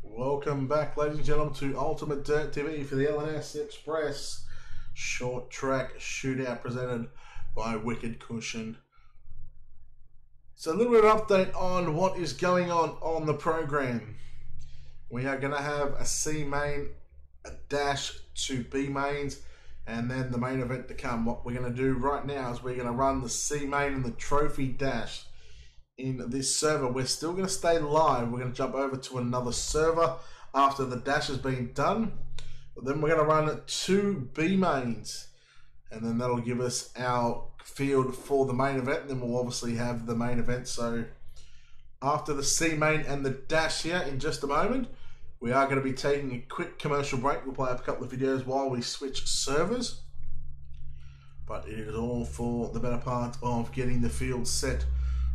Welcome back, ladies and gentlemen, to Ultimate Dirt TV for the LNS Express short track shootout presented by Wicked Cushion. So a little bit of update on what is going on the program. We are going to have a C main, a dash, two B mains, and then the main event to come. What we're going to do right now is we're going to run the C main and the trophy dash in this server. We're still going to stay live. We're going to jump over to another server after the dash has been done. But then we're going to run two B mains, and then that'll give us our field for the main event. And then we'll obviously have the main event. So after the C main and the dash here in just a moment, we are going to be taking a quick commercial break. We'll play up a couple of videos while we switch servers. But it is all for the better part of getting the field set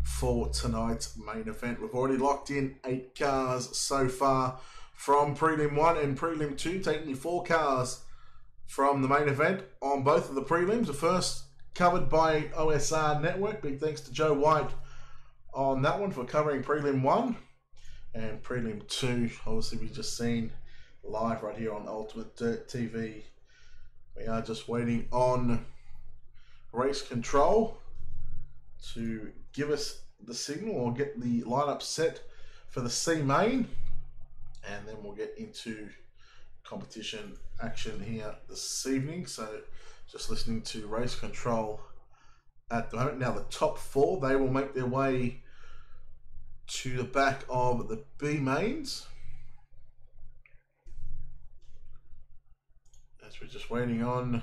for tonight's main event. We've already locked in 8 cars so far from Prelim 1 and Prelim 2, taking 4 cars from the main event on both of the prelims. The first covered by OSR Network. Big thanks to Joe White on that one for covering Prelim 1. And Prelim 2, obviously we've just seen live right here on Ultimate Dirt TV. We are just waiting on race control to give us the signal or get the lineup set for the C main, and then we'll get into competition action here this evening. So just listening to race control at the moment. Now the top 4, they will make their way to the back of the B mains as we're just waiting on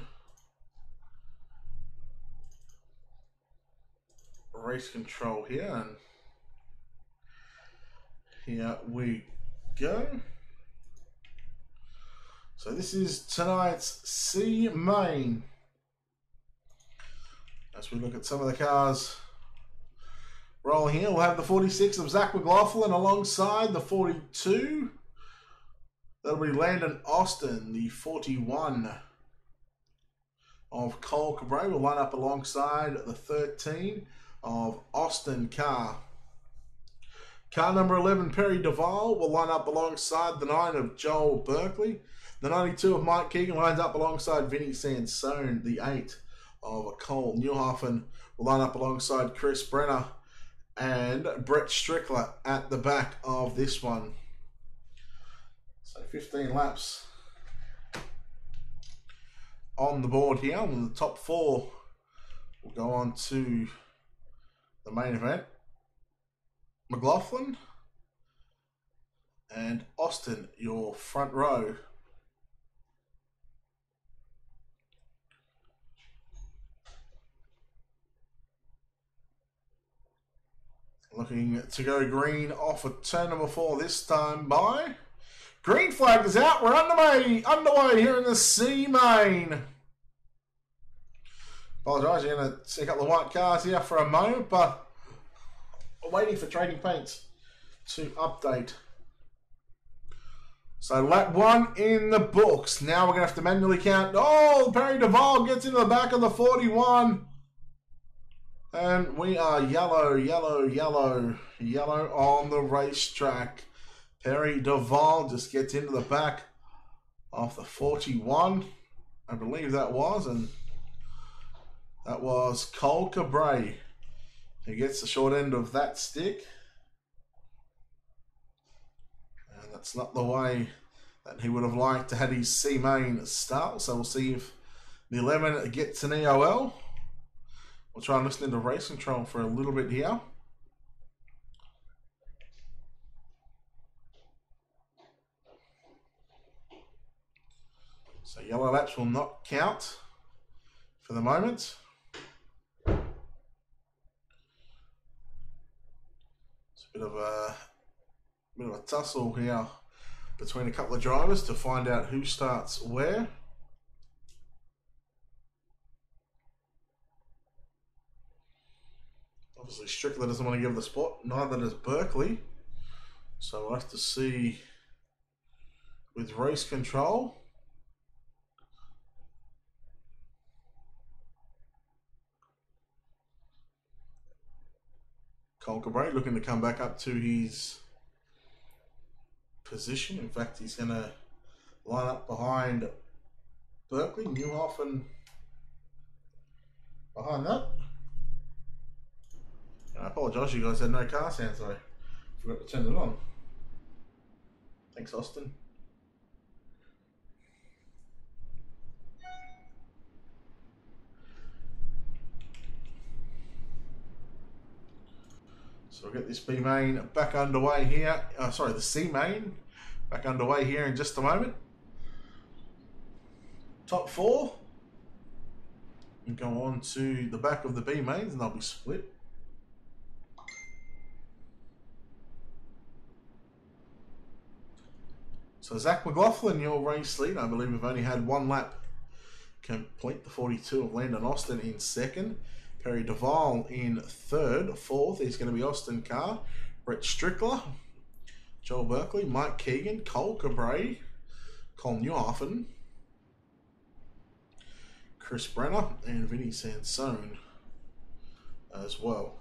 race control here, and here we go. So this is tonight's C main. As we look at some of the cars rolling here, we'll have the 46 of Zach McLaughlin alongside the 42. That'll be Landon Austin. The 41 of Cole Cabray will line up alongside the 13 of Austin Carr. Car number 11, Perry Duval, will line up alongside the 9 of Joel Berkeley. The 92 of Mike Keegan lines up alongside Vinny Sansone. The 8 of Cole Newhoffen will line up alongside Chris Brenner. And Brett Strickler at the back of this one. So 15 laps on the board here. And the top 4 will go on to the main event. McLaughlin and Austin, your front row. Looking to go green off of turn number 4 this time by. Green flag is out. We're underway here in the C main. Apologise, you're going to see a couple of white cars here for a moment, but we're waiting for Trading Paints to update. So lap 1 in the books. Now we're going to have to manually count. Oh, Perry Duval gets into the back of the 41. And we are yellow on the racetrack. Perry Duval just gets into the back of the 41. I believe that was, and that was Cole Cabray who gets the short end of that stick. And that's not the way that he would have liked to have his C main start. So we'll see if the 11 gets an EOL. We'll try and listen to race control for a little bit here. So yellow laps will not count for the moment. It's a bit of a tussle here between a couple of drivers to find out who starts where. Obviously, Strickler doesn't want to give the spot, neither does Berkeley. So we'll have to see with race control. Cole Cabray looking to come back up to his position. In fact, he's going to line up behind Berkeley, Newhoff, behind that. And I apologise, you guys had no car sound, so I forgot to turn it on. Thanks, Austin. So we'll get this B main back underway here. Sorry, the C main back underway here in just a moment. Top 4. And go on to the back of the B mains and they'll be split. So Zach McLaughlin, your race lead. I believe we've only had one lap complete. The 42 of Landon Austin in second. Perry Duval in third. Fourth is going to be Austin Carr, Brett Strickler, Joel Berkeley, Mike Keegan, Cole Cabray, Cole Newhoffen, Chris Brenner, and Vinny Sansone as well.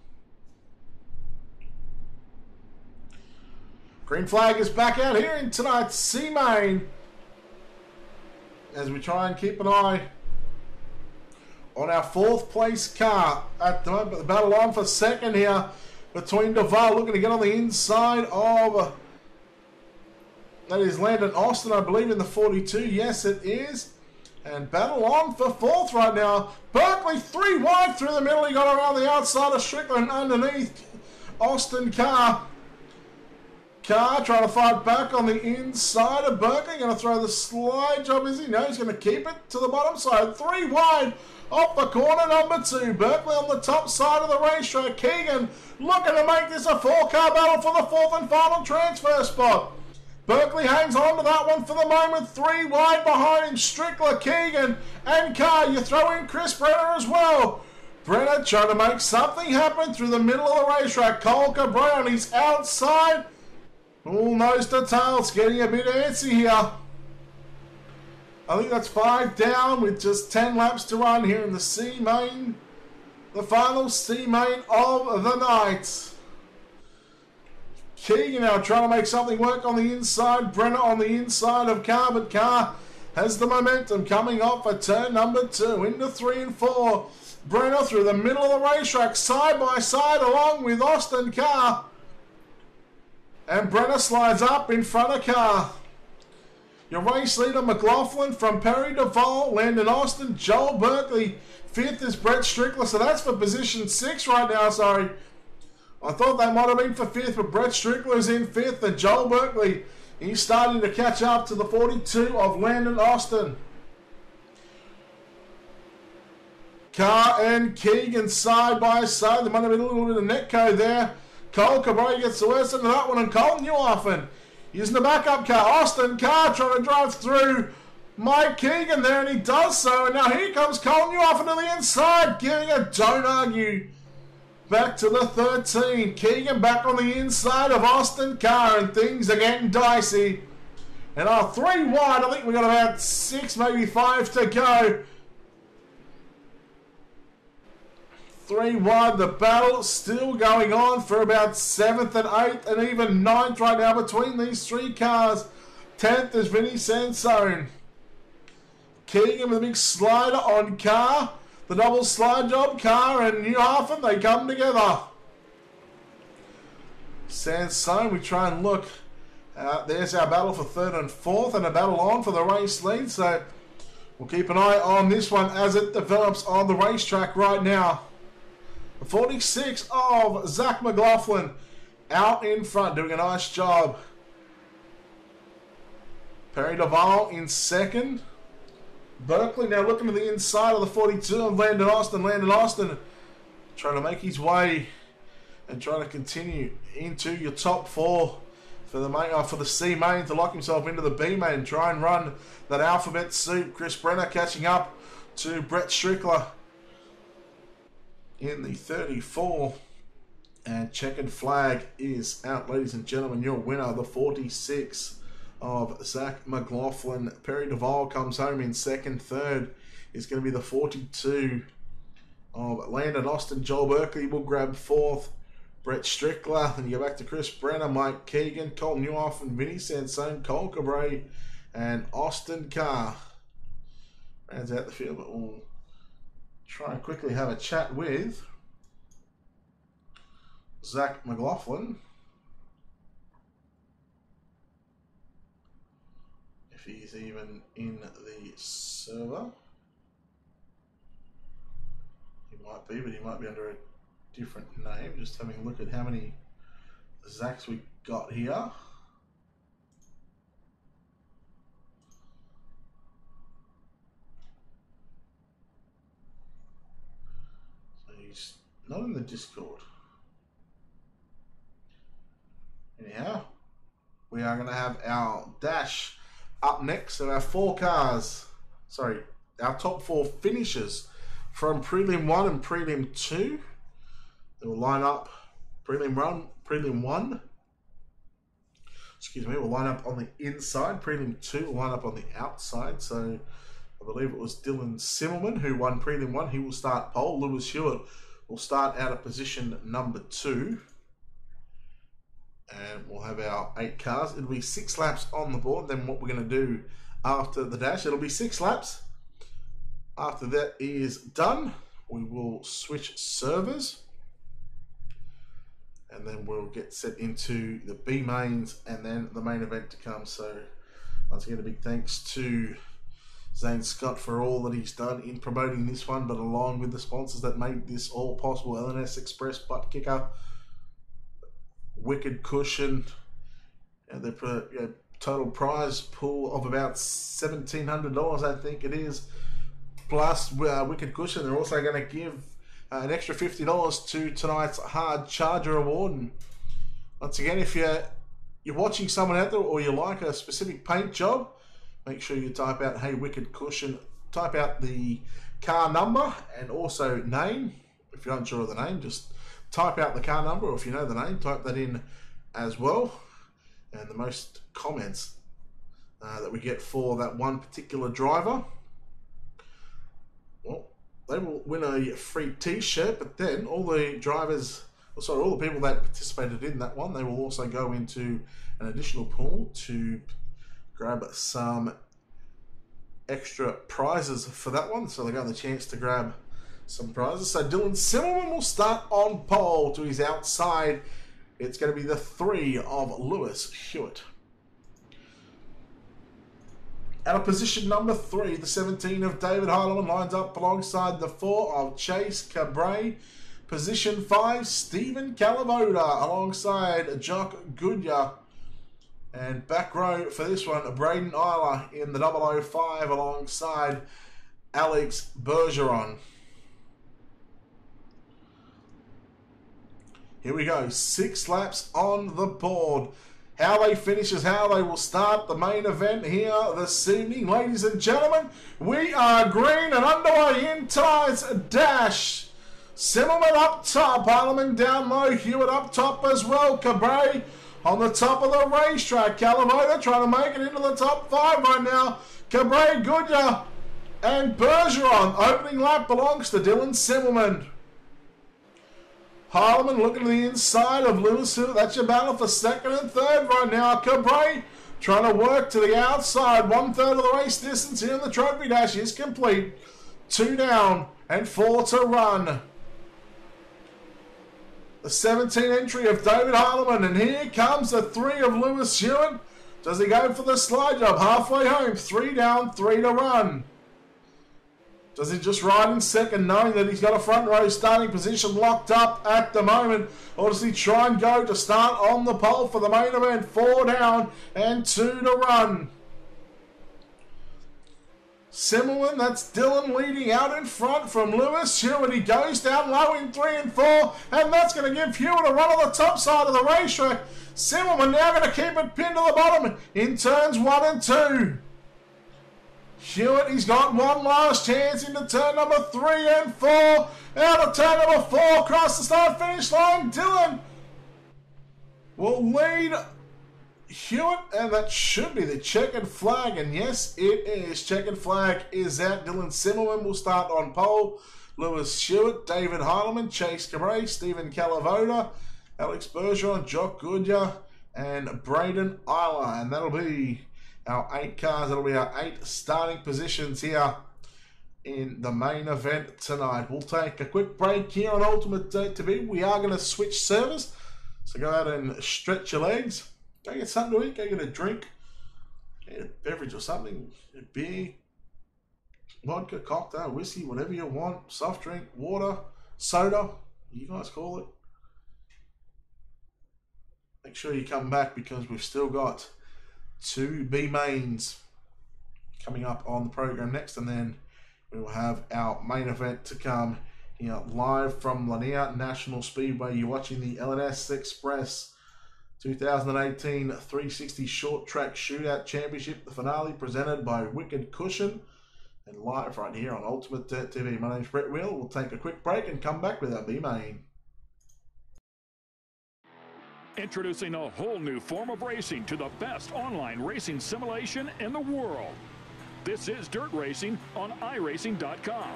Green flag is back out here in tonight's C main as we try and keep an eye on our 4th place car at the moment. But the battle on for second here between Duval, looking to get on the inside of, that is Landon Austin, I believe, in the 42. Yes, it is. And battle on for 4th right now. Berkeley 3 wide through the middle. He got around the outside of Strickland underneath Austin Carr. Carr trying to fight back on the inside of Berkeley. Going to throw the slide job, is he? No, he's going to keep it to the bottom side. 3 wide off the corner, number 2. Berkeley on the top side of the racetrack. Keegan looking to make this a 4-car battle for the 4th and final transfer spot. Berkeley hangs on to that one for the moment. 3 wide behind him. Strickler, Keegan, and Carr. You throw in Chris Brenner as well. Brenner trying to make something happen through the middle of the racetrack. Cole Cabray on his outside. All nose to tails, getting a bit antsy here. I think that's 5 down with just 10 laps to run here in the C main. The final C main of the night. Keegan now trying to make something work on the inside. Brenner on the inside of Carr, but Carr has the momentum coming off for turn number 2 into 3 and 4. Brenner through the middle of the racetrack, side by side along with Austin Carr. And Brenner slides up in front of Carr. Your race leader, McLaughlin from Perry Duval, Landon Austin, Joel Berkeley. 5th is Brett Strickler, so that's for position 6 right now, sorry. I thought that might have been for 5th, but Brett Strickler's in 5th, and Joel Berkeley, he's starting to catch up to the 42 of Landon Austin. Carr and Keegan side by side. There might have been a little bit of netco there. Cole Cabray gets the worst of that one, and Cole Newhoffen using the backup car. Austin Carr trying to drive through Mike Keegan there, and he does so. And now here comes Cole Newhoffen to the inside, giving a don't argue back to the 13. Keegan back on the inside of Austin Carr, and things are getting dicey. And 3 wide, I think we've got about 6, maybe 5 to go. 3 wide, the battle still going on for about 7th and 8th and even 9th right now between these 3 cars. 10th is Vinny Sansone. Keegan with a big slider on Carr. The double slide job, Carr and Newhoffen, they come together. Sansone, we try and look. There's our battle for 3rd and 4th and a battle on for the race lead. So we'll keep an eye on this one as it develops on the racetrack right now. 46 of Zach McLaughlin out in front, doing a nice job. Perry Duval in 2nd. Berkeley now looking to the inside of the 42 of Landon Austin. Landon Austin trying to make his way and trying to continue into your top 4 for the main, for the C main to lock himself into the B main. Try and run that alphabet soup. Chris Brenner catching up to Brett Strickler in the 34, and checkered flag is out, ladies and gentlemen. Your winner, the 46 of Zach McLaughlin. Perry Duval comes home in 2nd. 3rd is going to be the 42 of Landon Austin. Joel Berkeley will grab 4th. Brett Strickler, then you go back to Chris Brenner, Mike Keegan, Cole Newhoff, and Vinny Sansone, Cole Cabre, and Austin Carr. Rounds out the field, but we'll try and quickly have a chat with Zach McLaughlin. If he's even in the server. He might be, but he might be under a different name. Just having a look at how many Zachs we got here. So he's not in the Discord. Anyhow, we are going to have our dash up next. So our our top 4 finishers from Prelim 1 and Prelim 2. They will line up Prelim 1. Excuse me, will line up on the inside. Prelim 2 will line up on the outside. So I believe it was Dylan Simmelman who won Prelim 1. He will start pole. Lewis Hewitt will start out of position number 2. And we'll have our 8 cars. It'll be 6 laps on the board. Then what we're going to do after the dash, it'll be 6 laps. After that is done, we will switch servers. And then we'll get set into the B mains and then the main event to come. So once again, a big thanks to Zane Scott for all that he's done in promoting this one, but along with the sponsors that made this all possible. LNS Express, Butt Kicker, Wicked Cushion, and the total prize pool of about $1,700, I think it is, plus Wicked Cushion. They're also going to give an extra $50 to tonight's Hard Charger Award. And once again, if you're watching someone out there or you like a specific paint job, make sure you type out "Hey Wicked Cushion," type out the car number and also name. If you're unsure of the name, just type out the car number, or if you know the name, type that in as well. And the most comments that we get for that one particular driver, well, they will win a free t-shirt. But then all the drivers, all the people that participated in that one, they will also go into an additional pool to grab some extra prizes for that one. So they got the chance to grab some prizes. So Dylan Simmelman will start on pole. To his outside, it's going to be the 3 of Lewis Hewitt. Out of position number 3, the 17 of David Heilemann lines up alongside the 4 of Chase Cabre. Position 5, Stephen Calavoda alongside Jock Goodyear. And back row for this one, Braden Eiler in the 005 alongside Alex Bergeron. Here we go, 6 laps on the board. How they finish is how they will start the main event here this evening. Ladies and gentlemen, we are green and underway in tonight's dash. Simmelman up top, Heilemann down low, Hewitt up top as well. Cabre on the top of the racetrack. Calavoda trying to make it into the top 5 right now. Cabre, Goodyear, and Bergeron. Opening lap belongs to Dylan Simmelman. Heilemann looking to the inside of Lewis Hewitt. That's your battle for 2nd and 3rd right now. Cabre trying to work to the outside. 1/3 of the race distance here in the trophy dash is complete. 2 down and 4 to run. The 17 entry of David Heilemann, and here comes the 3 of Lewis Hewitt. Does he go for the slide job? Halfway home, 3 down, 3 to run. Does he just ride in second, knowing that he's got a front row starting position locked up at the moment? Or does he try and go to start on the pole for the main event? 4 down and 2 to run. Simmelman, that's Dylan leading out in front from Lewis Hewitt. He goes down low in 3 and 4, and that's going to give Hewitt a run on the top side of the racetrack. Simmelman now going to keep it pinned to the bottom in turns 1 and 2. Hewitt, he's got one last chance into turn number 3 and 4. Out of turn number 4, across the start-finish line, Dylan will lead Hewitt, and that should be the checkered flag, and yes, it is. Checkered flag is out. Dylan Simmelman will start on pole. Lewis Hewitt, David Heilemann, Chase Cabre, Stephen Calavoda, Alex Bergeron, Jock Goodyear, and Braden Isla. And that'll be our 8 cars. That'll be our 8 starting positions here in the main event tonight. We'll take a quick break here on Ultimate TV. We are going to switch servers, so go out and stretch your legs. Go get something to eat, go get a drink, get a beverage or something, a beer, vodka, cocktail, whiskey, whatever you want, soft drink, water, soda, you guys call it. Make sure you come back because we've still got 2 B mains coming up on the program next, and then we will have our main event to come here live from Lanier National Speedway. You're watching the LNS Express 2018 360 Short Track Shootout Championship, the finale presented by Wicked Cushion, and live right here on Ultimate TV. My name's Brett Wheel. We'll take a quick break and come back with our B main. Introducing a whole new form of racing to the best online racing simulation in the world. This is Dirt Racing on iRacing.com.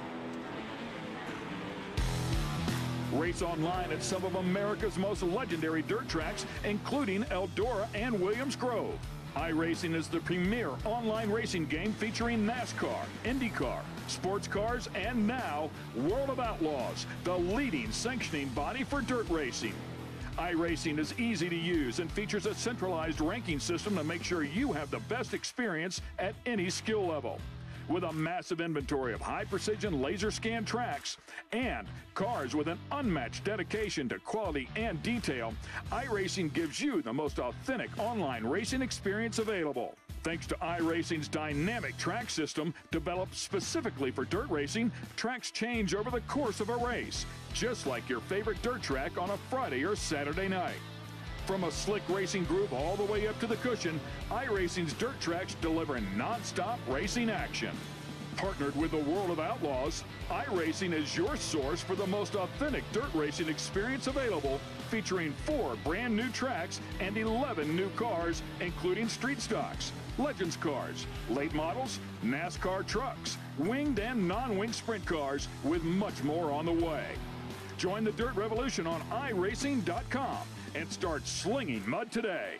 Race online at some of America's most legendary dirt tracks, including Eldora and Williams Grove. iRacing is the premier online racing game featuring NASCAR, IndyCar, sports cars, and now World of Outlaws, the leading sanctioning body for dirt racing. iRacing is easy to use and features a centralized ranking system to make sure you have the best experience at any skill level. With a massive inventory of high-precision laser scan tracks and cars with an unmatched dedication to quality and detail, iRacing gives you the most authentic online racing experience available. Thanks to iRacing's dynamic track system, developed specifically for dirt racing, tracks change over the course of a race, just like your favorite dirt track on a Friday or Saturday night. From a slick racing groove all the way up to the cushion, iRacing's dirt tracks deliver non-stop racing action. Partnered with the World of Outlaws, iRacing is your source for the most authentic dirt racing experience available, featuring 4 brand new tracks and 11 new cars, including street stocks, Legends cars, late models, NASCAR trucks, winged and non-winged sprint cars, with much more on the way. Join the Dirt Revolution on iRacing.com and start slinging mud today.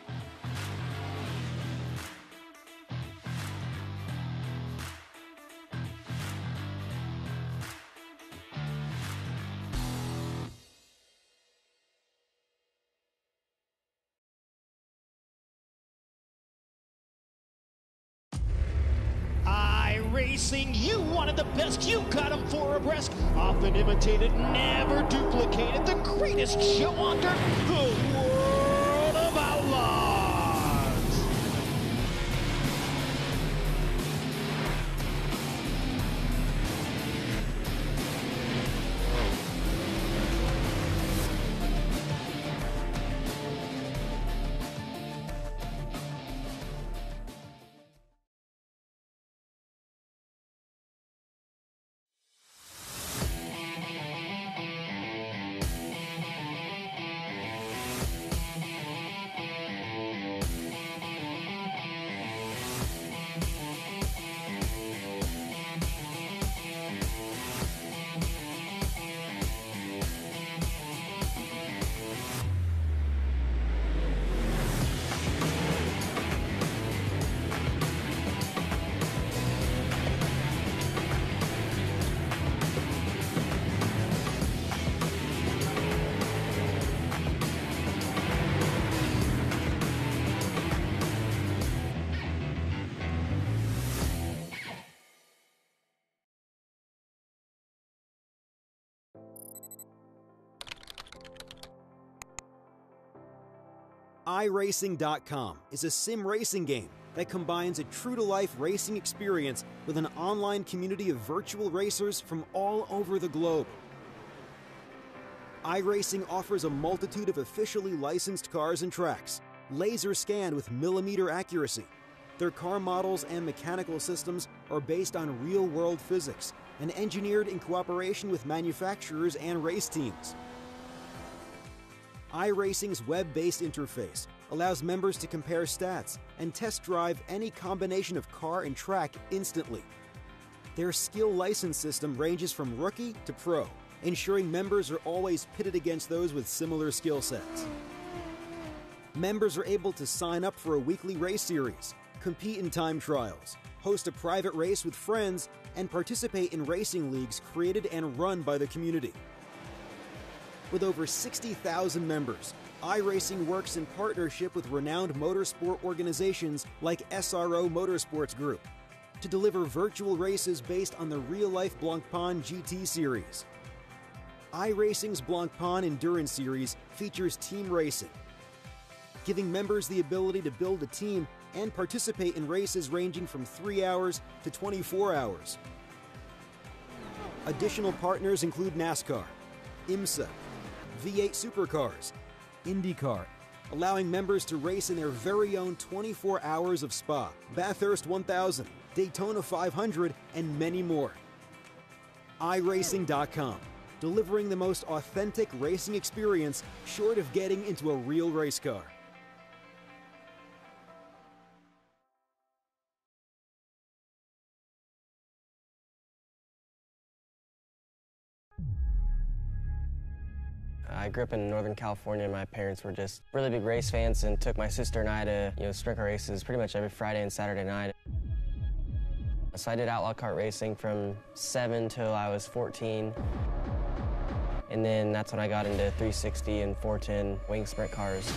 iRacing, you wanted the best, you got them for abreast. Often imitated, never duplicated. The greatest show on dirt, the World of Outlaws. iRacing.com is a sim racing game that combines a true-to-life racing experience with an online community of virtual racers from all over the globe. iRacing offers a multitude of officially licensed cars and tracks, laser scanned with millimeter accuracy. Their car models and mechanical systems are based on real-world physics and engineered in cooperation with manufacturers and race teams. iRacing's web-based interface allows members to compare stats and test drive any combination of car and track instantly. Their skill license system ranges from rookie to pro, ensuring members are always pitted against those with similar skill sets. Members are able to sign up for a weekly race series, compete in time trials, host a private race with friends, and participate in racing leagues created and run by the community. With over 60,000 members, iRacing works in partnership with renowned motorsport organizations like SRO Motorsports Group to deliver virtual races based on the real-life Blancpain GT series. iRacing's Blancpain Endurance Series features team racing, giving members the ability to build a team and participate in races ranging from 3 hours to 24 hours. Additional partners include NASCAR, IMSA, V8 Supercars, IndyCar, allowing members to race in their very own 24 hours of Spa, Bathurst 1000, Daytona 500, and many more. iRacing.com, delivering the most authentic racing experience short of getting into a real race car. I grew up in Northern California. My parents were just really big race fans and took my sister and I to sprint car races pretty much every Friday and Saturday night. So I did outlaw kart racing from 7 till I was 14. And then that's when I got into 360 and 410 wing sprint cars.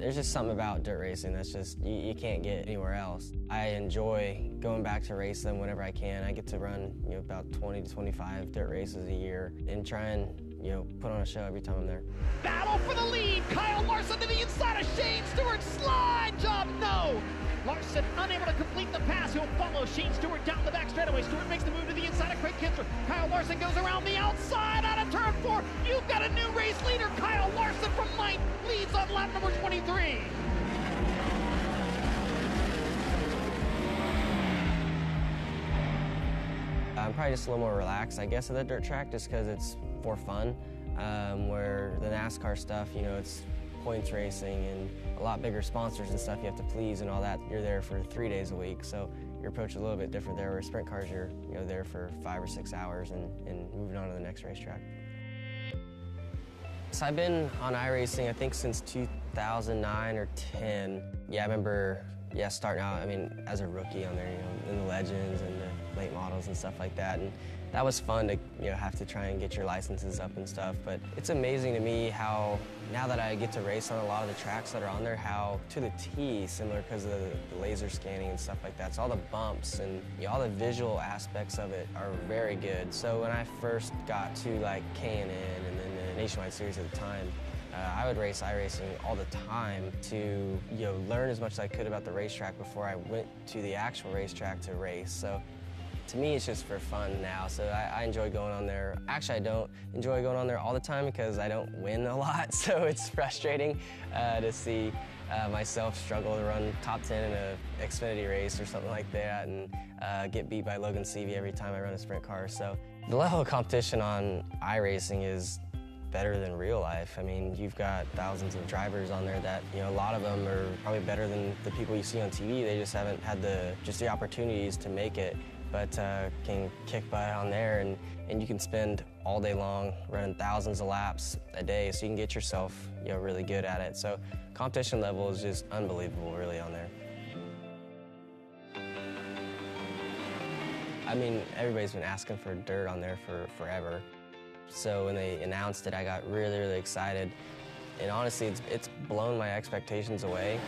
There's just something about dirt racing that's just, you can't get anywhere else. I enjoy going back to race them whenever I can. I get to run about 20 to 25 dirt races a year and try and put on a show every time I'm there. Battle for the lead. Kyle Larson to the inside of Shane Stewart. Slide job, no. Larson unable to complete the pass. He'll follow Shane Stewart down the back straightaway. Stewart makes the move to the inside of Craig Kinsler. Kyle Larson goes around the outside out of turn 4. You've got a new race leader. Kyle Larson from ninth leads on lap number 23. I'm probably just a little more relaxed, I guess, at the dirt track just because it's for fun. Where the NASCAR stuff, it's points racing and a lot bigger sponsors and stuff you have to please and all that. You're there for 3 days a week, so your approach is a little bit different there. Where sprint cars, you're there for 5 or 6 hours and moving on to the next racetrack. So I've been on iRacing, I think, since 2009 or 10. Yeah, I remember, starting out, as a rookie on there, in the Legends and the late models and stuff like that. And that was fun to, have to try and get your licenses up and stuff. But it's amazing to me how, now that I get to race on a lot of the tracks that are on there, how to the T, similar because of the laser scanning and stuff like that. So all the bumps and all the visual aspects of it are very good. So when I first got to K&N and then the Nationwide Series at the time, I would race iRacing all the time to learn as much as I could about the racetrack before I went to the actual racetrack to race. So to me, it's just for fun now, so I enjoy going on there. Actually, I don't enjoy going on there all the time because I don't win a lot, so it's frustrating to see myself struggle to run top 10 in an Xfinity race or something like that and get beat by Logan Seavey every time I run a sprint car. So the level of competition on iRacing is better than real life. You've got thousands of drivers on there that, a lot of them are probably better than the people you see on TV. They just haven't had the opportunities to make it, but can kick butt on there, and you can spend all day long running thousands of laps a day, so you can get yourself, really good at it. So competition level is just unbelievable, really, on there. Everybody's been asking for dirt on there for forever. So when they announced it, I got really, really excited. And honestly, it's blown my expectations away.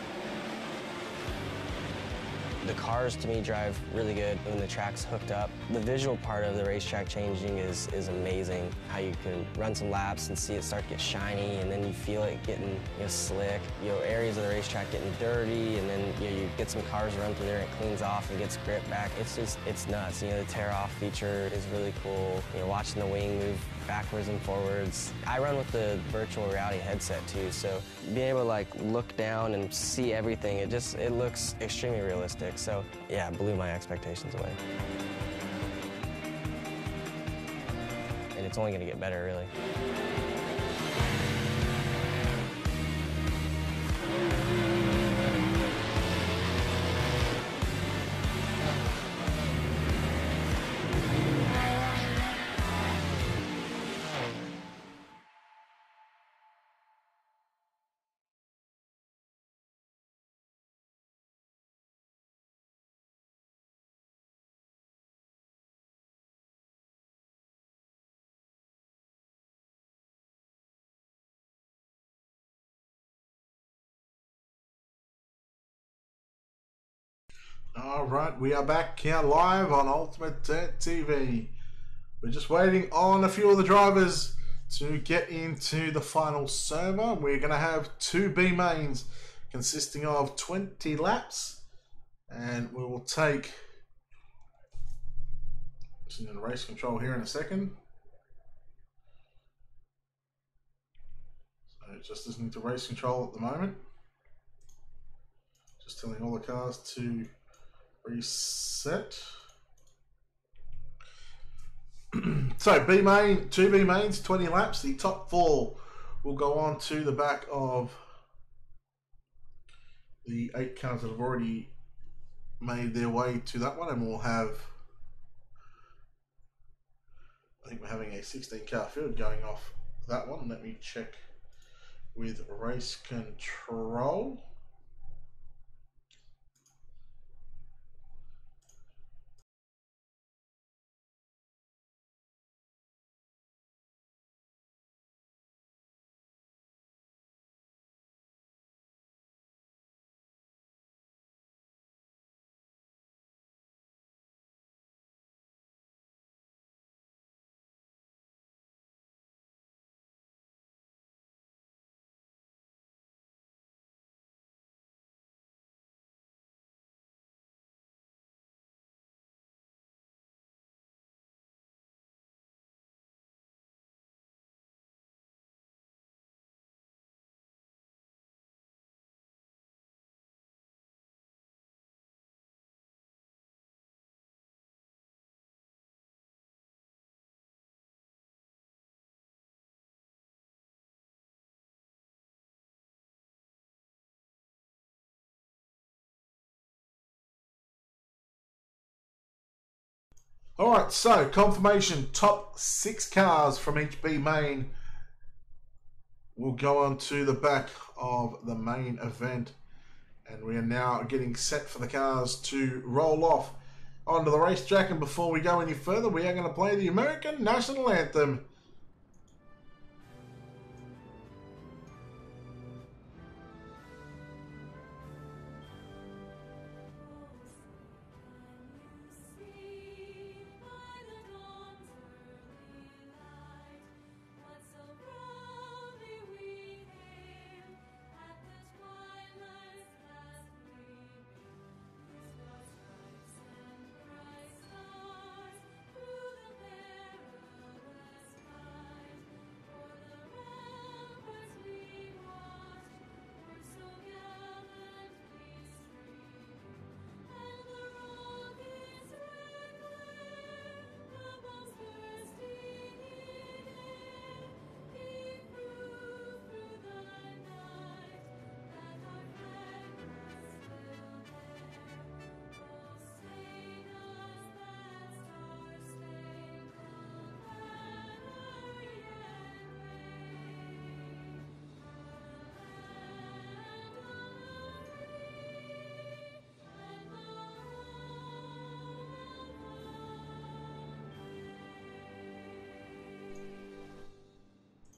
The cars, to me, drive really good when the track's hooked up. The visual part of the racetrack changing is amazing. How you can run some laps and see it start to get shiny, and then you feel it getting slick. Areas of the racetrack getting dirty, and then you get some cars run through there and it cleans off and gets grip back. It's nuts. The tear-off feature is really cool. Watching the wing move backwards and forwards. I run with the virtual reality headset too, so being able to look down and see everything, it looks extremely realistic. So yeah, it blew my expectations away. And it's only going to get better, really. Alright, we are back here live on Ultimate Dirt TV. We're just waiting on a few of the drivers to get into the final server. We're going to have 2 B mains consisting of 20 laps, and we will take in race control here in a second. So just listening to race control at the moment. Just telling all the cars to reset. So B main, 2 B mains, 20 laps. The top 4 will go on to the back of the 8 cars that have already made their way to that one, and we'll have, I think we're having a 16 car field going off that one. Let me check with race control. Alright, so confirmation, top 6 cars from each B main will go on to the back of the main event, and we are now getting set for the cars to roll off onto the racetrack. And before we go any further, we are going to play the American National Anthem.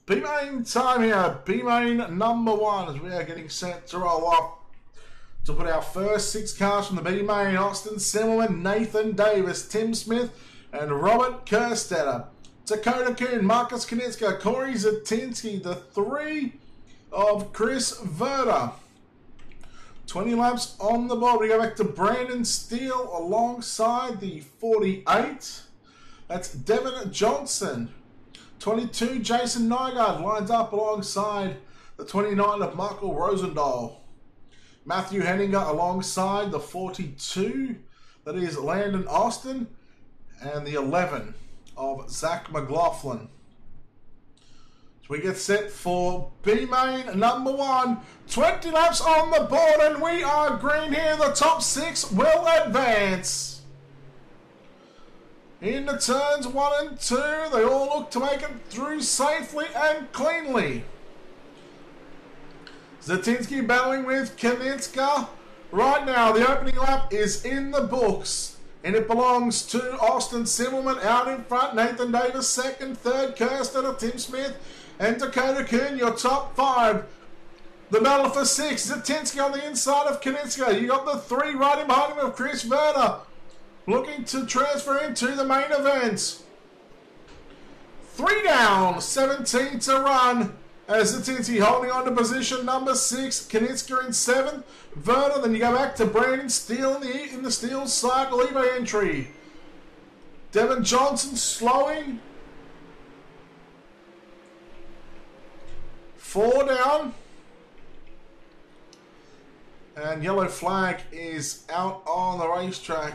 B-main time here, B-main number 1, as we are getting set to roll off to put our first 6 cars from the B main: Austin Simmelman, Nathan Davis, Tim Smith, and Robert Kerstetter. Dakota Kuhn, Marcus Knitska, Corey Zatinsky, the 3 of Chris Verda. 20 laps on the board. We go back to Brandon Steele alongside the 48. That's Devin Johnson. 22, Jason Nygaard lines up alongside the 29 of Michael Rosendahl. Matthew Henninger alongside the 42. That is Landon Austin. And the 11 of Zach McLaughlin. So we get set for B main number 1. 20 laps on the board, and we are green here. The top 6 will advance. In the turns 1 and 2, they all look to make it through safely and cleanly. Zatinsky battling with Knitska. Right now, the opening lap is in the books, and it belongs to Austin Simmelman out in front. Nathan Davis second, third Kerstetter, Tim Smith, and Dakota Kuhn, your top 5. The battle for 6, Zatinsky on the inside of Knitska. You got the 3 right in behind him of Chris Verda, looking to transfer into the main event. 3 down, 17 to run. As Zatinsky holding on to position number 6, Knitska in 7th, Verda. Then you go back to Brandon Steele in the Steele cycle eBay entry. Devin Johnson slowing. 4 down. And yellow flag is out on the racetrack.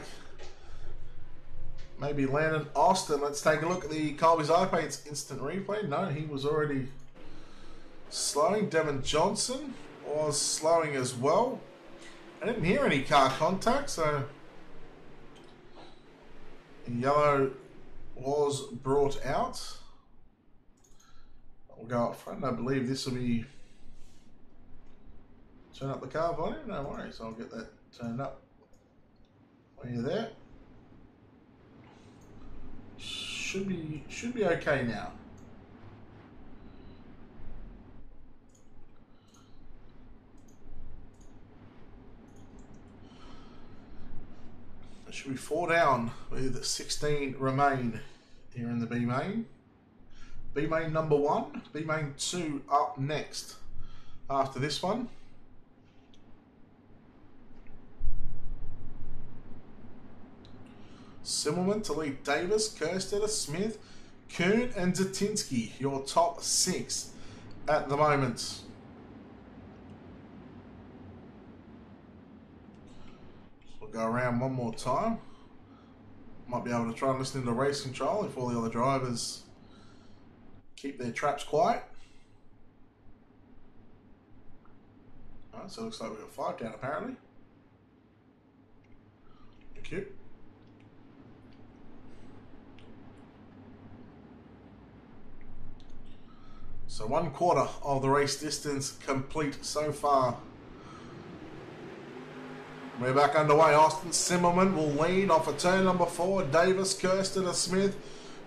Maybe Landon Austin. Let's take a look at the Colby's iPads instant replay. No, he was already slowing. Devin Johnson was slowing as well. I didn't hear any car contact, so yellow was brought out. We'll go up front. I believe this will be turn up the car volume. No worries, I'll get that turned up when you're there. Should be okay now. It should be 4 down with 16 remain here in the B main. B main number 1, B main 2 up next after this one. Simmelman to lead Davis, Kerstetter, Smith, Kuhn, and Zatinsky, your top 6 at the moment. We'll go around one more time. Might be able to try and listen to race control if all the other drivers keep their traps quiet. Alright, so it looks like we've got 5 down apparently. Thank you. So 1/4 of the race distance complete so far. We're back underway. Austin Simmelman will lead off of turn number 4. Davis, Kerstetter, Smith,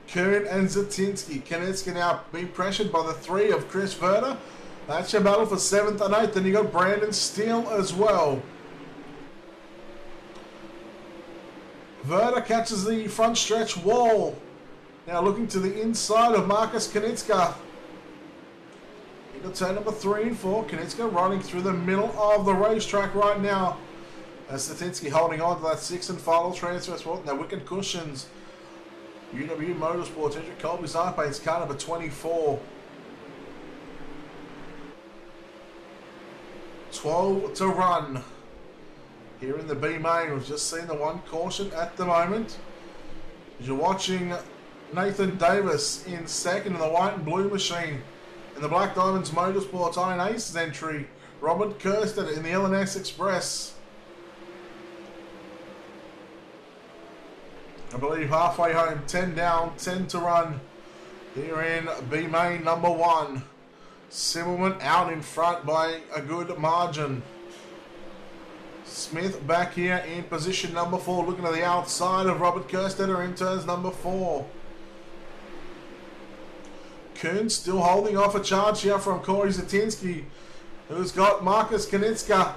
Kuhn, and Zatinsky. Knitska now being pressured by the 3 of Chris Verda. That's your battle for 7th and 8th. Then you got Brandon Steele as well. Verda catches the front stretch wall. Now looking to the inside of Marcus Knitska. You got turn number 3 and 4. Knitska running through the middle of the racetrack right now. As Zatinsky holding on to that 6th and final transfer spot. Now Wicked Cushions, UW Motorsports, Hendrick Colby's iPads, car number 24. 12 to run here in the B main. We've just seen the 1 caution at the moment. As you're watching Nathan Davis in 2nd in the white and blue machine. In the Black Diamonds Motorsports Iron Aces entry, Robert Kerstetter in the LNS Express. I believe halfway home, 10 down, 10 to run here in B main number 1. Simmelman out in front by a good margin. Smith back here in position number 4, looking to the outside of Robert Kerstetter in turns number 4. Kuhn still holding off a charge here from Corey Zatinsky, who's got Marcus Knitska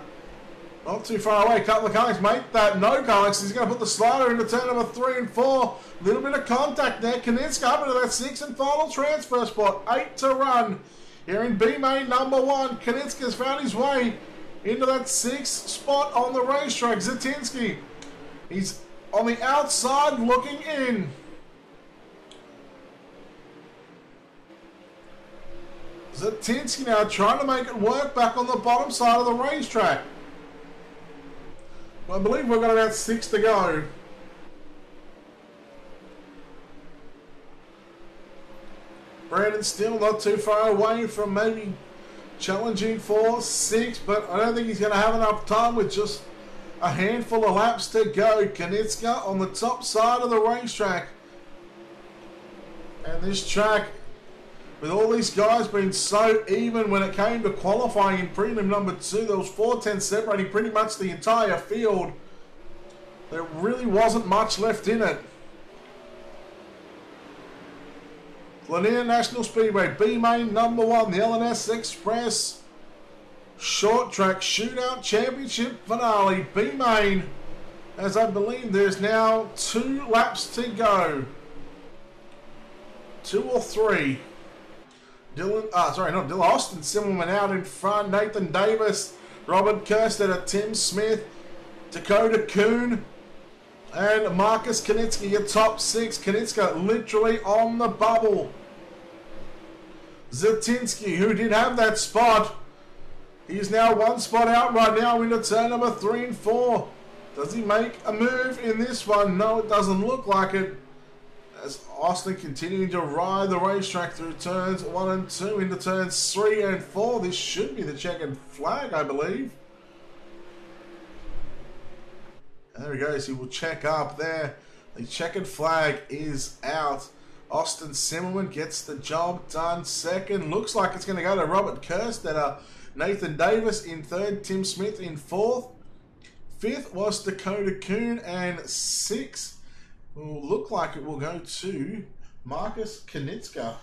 Not too far away. Couple of Carlings make that. No Carlings. He's going to put the slider into turn number 3 and 4. Little bit of contact there. Kanitska up into that 6th and final transfer spot. 8 to run. Here in B main number 1. Kanitska's found his way into that 6th spot on the racetrack. Zatinsky. He's on the outside looking in. Zatinsky now trying to make it work back on the bottom side of the racetrack. I believe we've got about 6 to go. Brandon still not too far away from maybe challenging for 6, but I don't think he's going to have enough time with just a handful of laps to go. Kanitska on the top side of the racetrack. And this track, with all these guys being so even when it came to qualifying in prelim number 2, there was 4 tenths separating pretty much the entire field. There really wasn't much left in it. Lanier National Speedway, B main number 1, the LNS Express Short Track Shootout Championship Finale, B main, as I believe there's now 2 laps to go. 2 or 3. Austin Simmelman out in front. Nathan Davis, Robert Kerstetter, Tim Smith, Dakota Kuhn, and Marcus Kanitska, your top 6. Kanitska literally on the bubble. Zatinsky, who did have that spot, he's now 1 spot out right now into turn number 3 and 4. Does he make a move in this one? No, it doesn't look like it. As Austin continuing to ride the racetrack through turns 1 and 2 into turns 3 and 4. This should be the checkered flag, I believe. And there he goes. He will check up there. The checkered flag is out. Austin Simmelman gets the job done. Second. Looks like it's going to go to Robert Kerstetter. Nathan Davis in 3rd. Tim Smith in 4th. 5th was Dakota Kuhn. And 6th will look like it will go to Marcus Kanitska.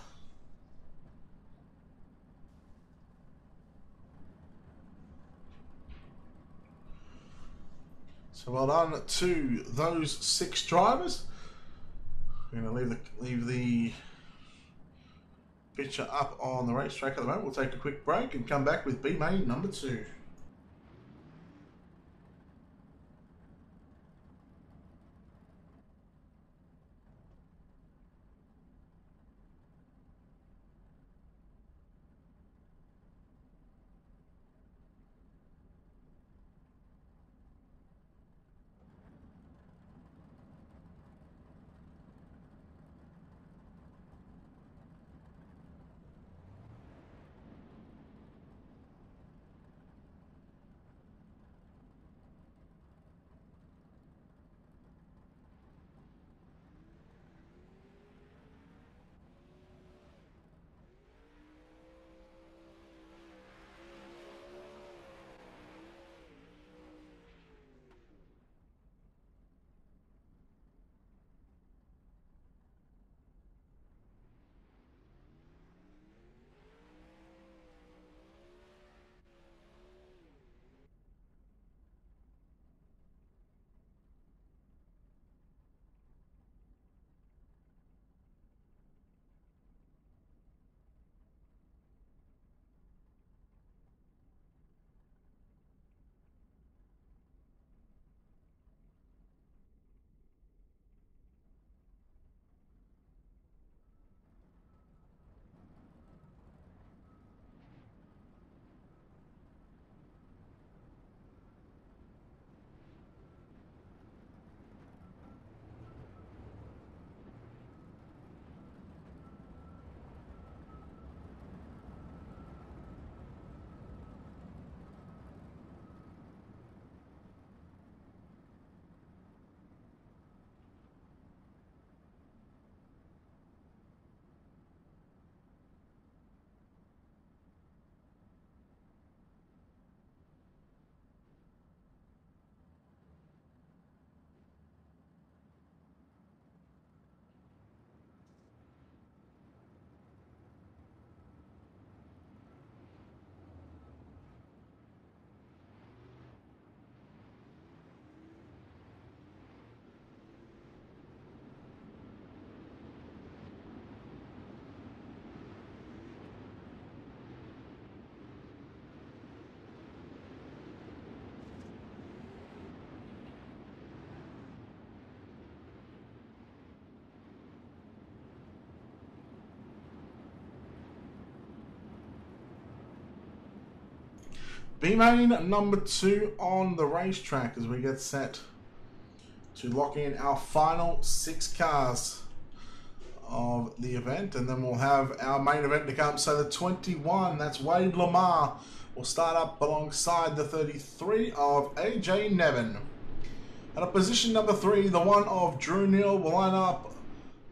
So well done to those 6 drivers. We're going to leave the picture up on the racetrack at the moment. We'll take a quick break and come back with B main number 2. B-main number 2 on the racetrack as we get set to lock in our final 6 cars of the event, and then we'll have our main event to come. So the 21, that's Wade Lamar, will start up alongside the 33 of AJ Nevin. At a position number 3, the one of Drew Neal will line up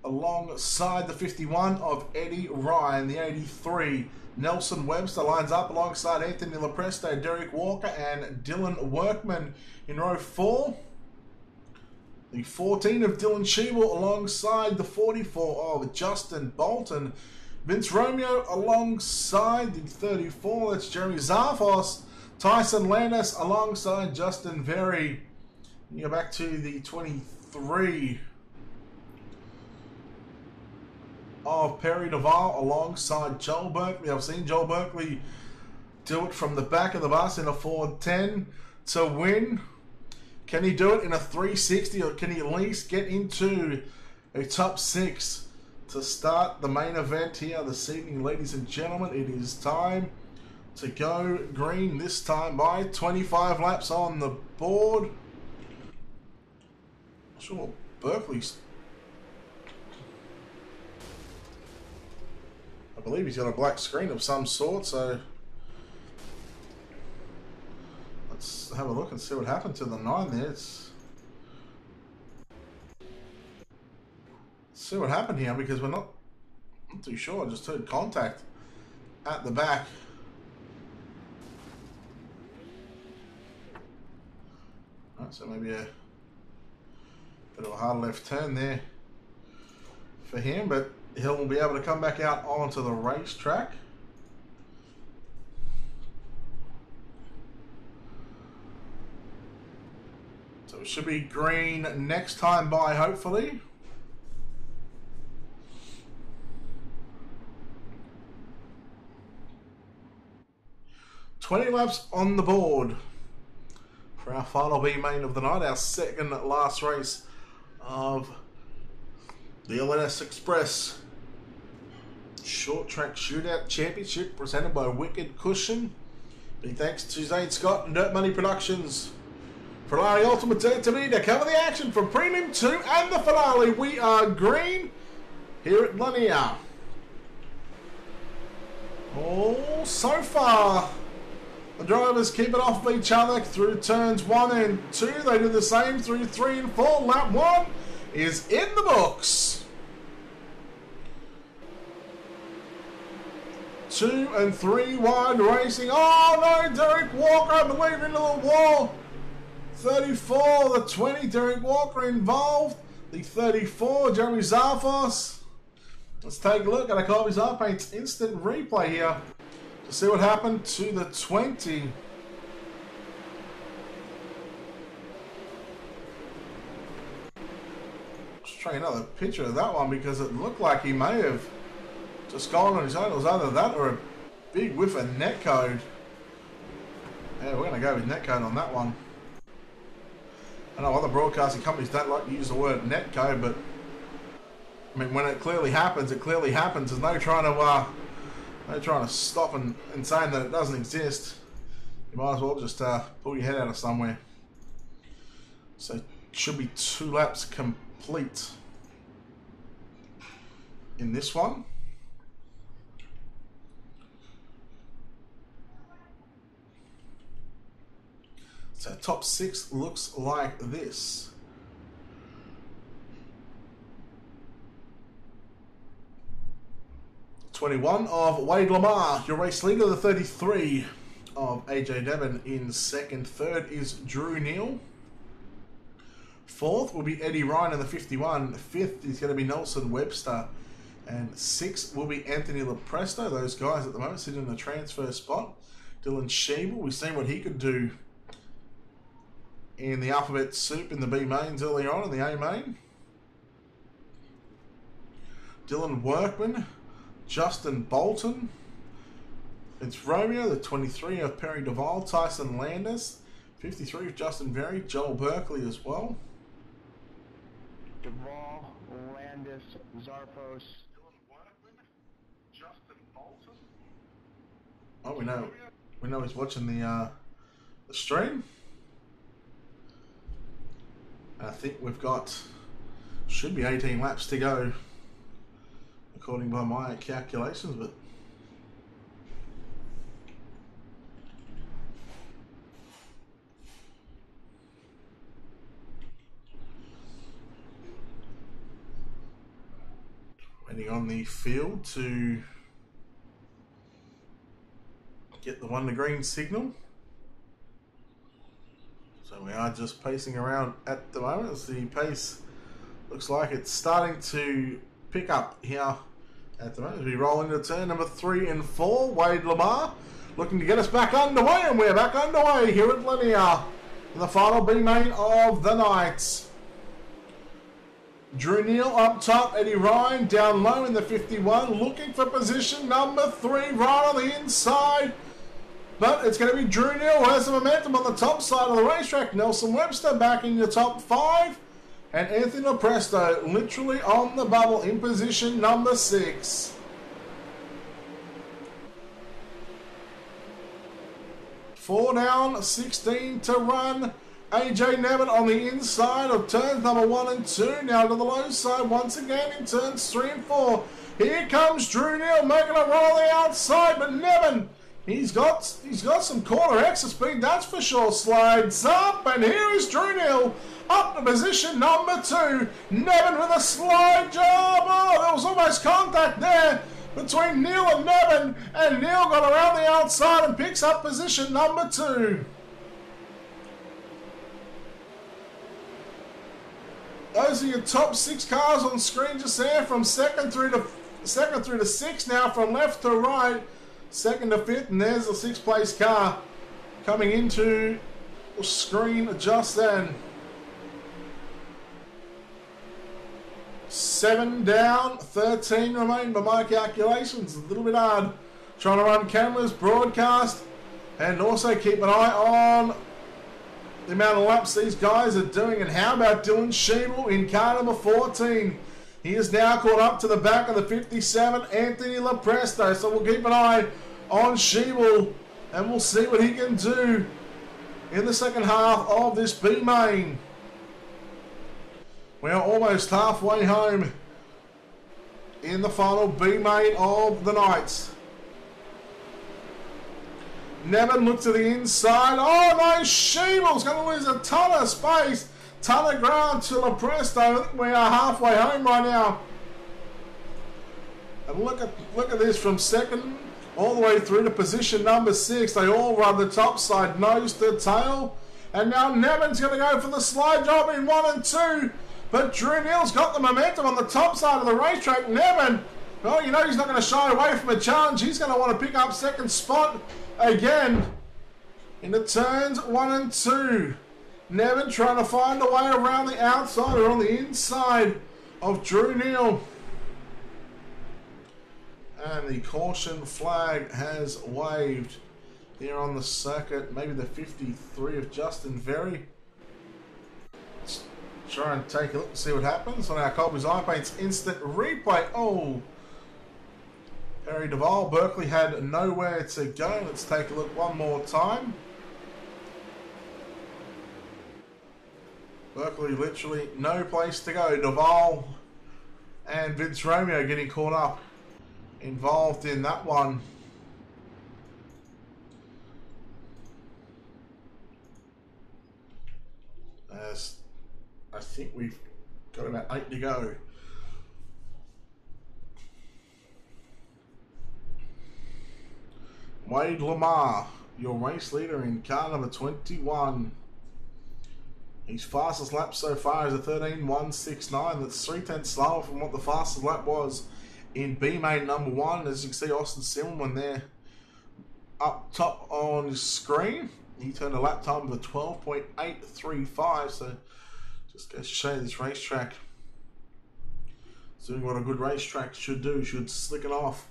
alongside the 51 of Eddie Ryan. The 83, Nelson Webster, lines up alongside Anthony Lepresto, Derek Walker, and Dylan Workman in row 4. The 14 of Dylan Schiebel alongside the 44 of Justin Bolton. Vince Romeo alongside the 34, that's Jeremy Zarfos. Tyson Landis alongside Justin Very. You go back to the 23 of Perry Duval alongside Joel Berkeley. I've seen Joel Berkeley do it from the back of the bus in a Ford 10 to win. Can he do it in a 360, or can he at least get into a top 6 to start the main event here this evening, ladies and gentlemen? It is time to go green, this time by 25 laps on the board. Not sure what Berkeley's... I believe he's got a black screen of some sort, so let's have a look and see what happened to the 9 there. Let's see what happened here, because we're not too sure. I just heard contact at the back. Right, so maybe a bit of a hard left turn there for him, but he'll be able to come back out onto the racetrack. So it should be green next time by, hopefully. $20 laps on the board for our final B main of the night, our second last race of the LNS Express Short Track Shootout Championship, presented by Wicked Cushion. Big thanks to Zane Scott and Dirt Money Productions. Ferrari Ultimate Dirt TV to cover the action from Premium 2 and the finale. We are green here at Lanier. Oh, so far the drivers keep it off of each other through turns 1 and 2. They do the same through 3 and 4. Lap 1 is in the books. 2 and 3 wide racing. Oh no, Derek Walker, I believe, into the wall. 34, the 20, Derek Walker involved. The 34, Jeremy Zarfos. Let's take a look at a Colby Zarpaint's instant replay here to see what happened to the 20. Let's try another picture of that one, because it looked like he may have just gone on his own. It was either that or a big whiff of netcode. Yeah, we're going to go with netcode on that one. I know other broadcasting companies don't like to use the word netcode, but I mean, when it clearly happens, it clearly happens. There's no trying to stop and saying that it doesn't exist. You might as well just pull your head out of somewhere. So it should be 2 laps complete in this one. So top 6 looks like this. '21 of Wade Lamar, your race leader. The 33 of AJ Devon in second. Third is Drew Neal. Fourth will be Eddie Ryan in the 51. Fifth is going to be Nelson Webster. And sixth will be Anthony Lepresto. Those guys at the moment sitting in the transfer spot. Dylan Schiebel, we've seen what he could do in the alphabet soup in the B mains earlier on in the A main. Dylan Workman, Justin Bolton, it's Romeo, the 23 of Perry Duval, Tyson Landis, 53 of Justin Very, Joel Berkeley as well. Duval, Landis, Zarfos. Dylan Workman, Justin Bolton. Oh, we know he's watching the the stream. I think we've got, should be 18 laps to go, according by my calculations, but waiting on the field to get the 1 to green signal. So we are just pacing around at the moment as the pace looks like it's starting to pick up here at the moment. As we roll into turn number 3 and 4, Wade Lamar looking to get us back underway, and we're back underway here at Lanier in the final B main of the night. Drew Neal up top, Eddie Ryan down low in the 51, looking for position number 3 right on the inside. But it's going to be Drew Neal who has the momentum on the top side of the racetrack. Nelson Webster back in the top 5. And Anthony Lopresto literally on the bubble in position number 6. Four down, 16 to run. AJ Nevin on the inside of turns number 1 and 2. Now to the low side once again in turns 3 and 4. Here comes Drew Neal making a run on the outside, but Nevin, he's got some corner exit speed, that's for sure. Slides up, and here is Drew Neal up to position number 2. Nevin with a slide job. Oh, there was almost contact there between Neal and Nevin, and Neal got around the outside and picks up position number 2. Those are your top 6 cars on screen just there, from second through to 6th now, from left to right, 2nd to 5th, and there's the 6th place car coming into the screen just then. 7 down, 13 remain by my calculations. A little bit hard trying to run cameras, broadcast, and also keep an eye on the amount of laps these guys are doing. And how about Dylan Schiebel in car number 14? He is now caught up to the back of the 57, Anthony Lopresto. So we'll keep an eye on Schiebel and we'll see what he can do in the second half of this B main. We are almost halfway home in the final B main of the night. Nevin looked to the inside. Oh no, Schiebel's going to lose a ton of space, ton of ground to Lopresto. I think we are halfway home right now. And look at this, from second all the way through to position number 6. They all run the top side, nose to tail. And now Nevin's going to go for the slide job in 1 and 2. But Drew Neal's got the momentum on the top side of the racetrack. Nevin, well, you know he's not going to shy away from a challenge. He's going to want to pick up second spot again into turns 1 and 2. Nevin trying to find a way around the outside or on the inside of Drew Neal. And the caution flag has waved here on the circuit. Maybe the 53 of Justin Very. Let's try and take a look and see what happens on our Colby's iPaint's instant replay. Oh, Harry Duvall. Berkeley had nowhere to go. Let's take a look one more time. Berkeley literally no place to go. Duvall and Vince Romeo getting caught up, involved in that one. As I think we've got about 8 to go. Wade Lamar, your race leader in car number 21. His fastest lap so far is a 13.169. That's 3/10 slower from what the fastest lap was in B main number 1. As you can see, Austin Simmelman there up top on his screen. He turned a lap time of a 12.835. So just goes to show you this racetrack. It's doing what a good racetrack should do. Should slick it off.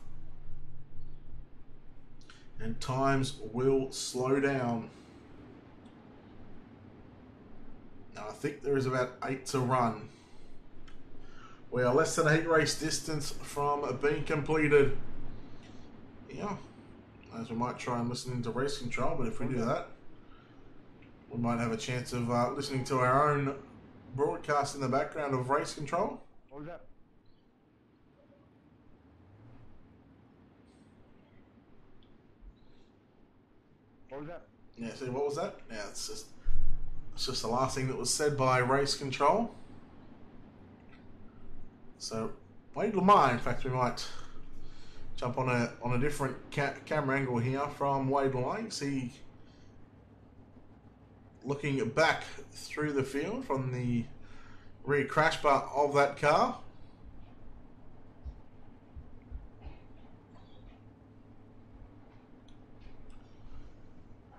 And times will slow down. Now I think there is about 8 to run. We are less than a heat race distance from being completed. Yeah, as we might try and listen into race control, but if we do that, we might have a chance of listening to our own broadcast in the background of race control. What was that? What was that? Yeah, see, what was that? Yeah, it's just the last thing that was said by race control. So, Wade Lamar, in fact, we might jump on a different camera angle here from Wade Lamar. You see, looking back through the field from the rear crash bar of that car.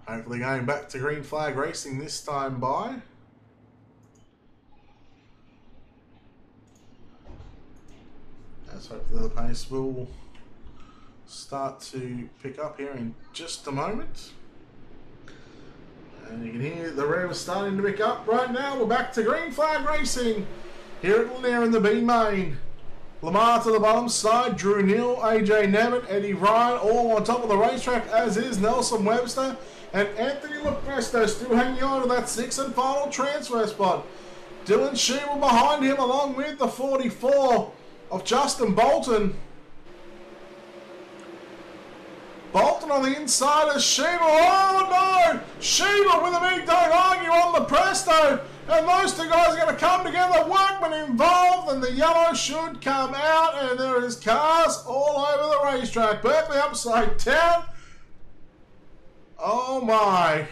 Hopefully going back to green flag racing this time by. As hopefully the pace will start to pick up here in just a moment. And you can hear the rev starting to pick up right now. We're back to green flag racing here at Lanier in the B main. Lamar to the bottom side, Drew Neal, AJ Nemeth, Eddie Ryan, all on top of the racetrack, as is Nelson Webster. And Anthony Lepresto still hanging on to that sixth and final transfer spot. Dylan Sheeble behind him, along with the 44 of Justin Bolton. Bolton on the inside of Sheeble. Oh no! Sheeble with a big don't argue on Lepresto. And those two guys are going to come together. Workman involved, and the yellow should come out. And there is cars all over the racetrack. Berkeley upside down. Oh my.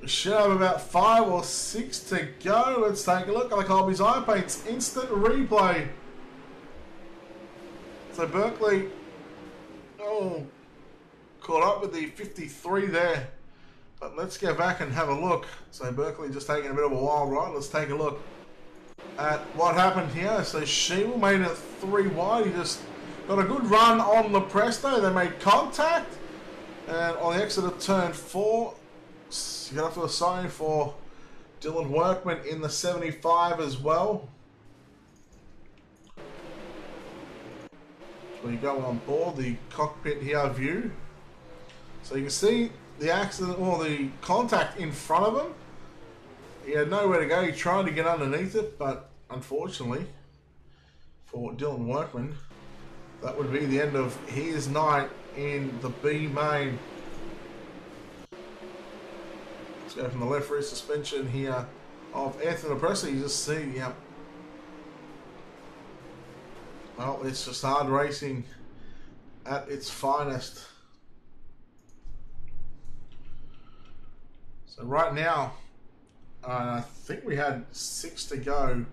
We should have about 5 or 6 to go. Let's take a look at the Colby's iPaint's instant replay. So Berkeley, caught up with the 53 there. But let's go back and have a look. So Berkeley just taking a bit of a wild ride. Let's take a look at what happened here. So Sheeble made it 3 wide. He just got a good run on Lepresto. They made contact. And on the exit of turn 4, you got to feel sorry for Dylan Workman in the 75 as well. So you go on board the cockpit here view. So you can see the accident or the contact in front of him. He had nowhere to go. He tried to get underneath it, but unfortunately for Dylan Workman, that would be the end of his night in the B main. Let's go from the left rear suspension here of Anthony Lepresto. You just see, yep. Well, it's just hard racing at its finest. So right now, I think we had 6 to go.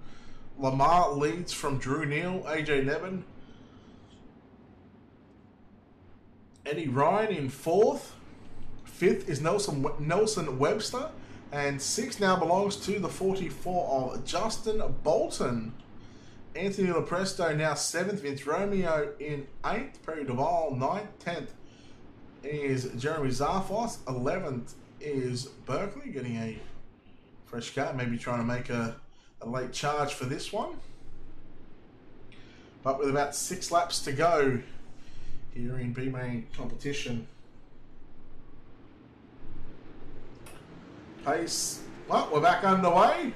Lamar leads from Drew Neal, AJ Nemeth, Eddie Ryan in 4th. 5th is Nelson Webster. And 6th now belongs to the 44 of Justin Bolton. Anthony Lepresto now 7th. Vince Romeo in 8th. Perry Duval 9th. 10th is Jeremy Zarfos. 11th is Berkeley getting a fresh car. Maybe trying to make a late charge for this one. But with about 6 laps to go here in B main competition. Pace, well, we're back underway.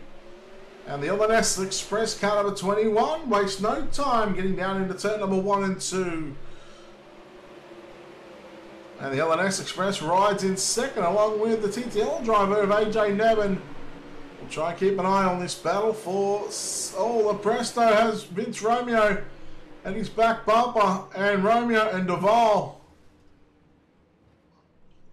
And the LNS Express car number 21 wastes no time getting down into turn number 1 and 2. And the LNS Express rides in 2nd along with the TTL driver of AJ Nemeth. We'll try and keep an eye on this battle for... Oh, Lepresto has Vince Romeo and his back bumper, and Romeo and Duval.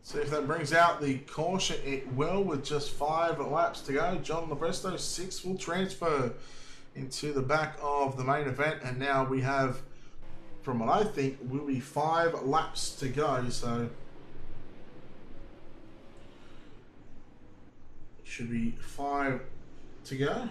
See if that brings out the caution. It will, with just 5 laps to go. John Lepresto 6 will transfer into the back of the main event, and now we have, from what I think, will be 5 laps to go. So it should be 5 to go.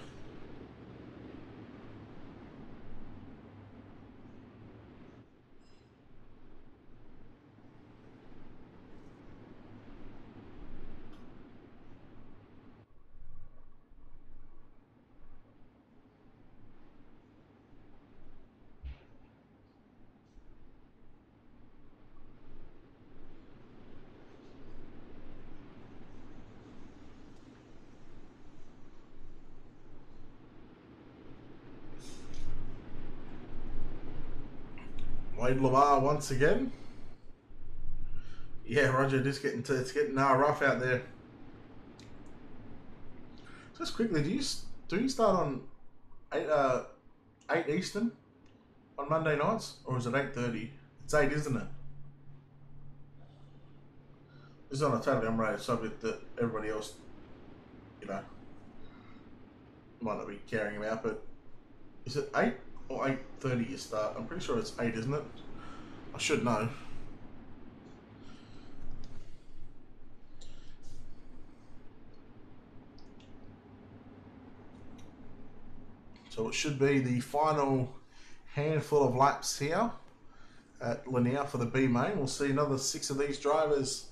Wade Lamar once again. Yeah, Roger, it's getting rough out there. Just quickly, do you start on 8 Eastern on Monday nights, or is it 8:30? It's 8, isn't it? This is on a totally unrelated subject that everybody else, you know, might not be caring about, but is it 8 or 8:30 you start? I'm pretty sure it's 8, isn't it? I should know. So it should be the final handful of laps here at Lanier for the B main. We'll see another 6 of these drivers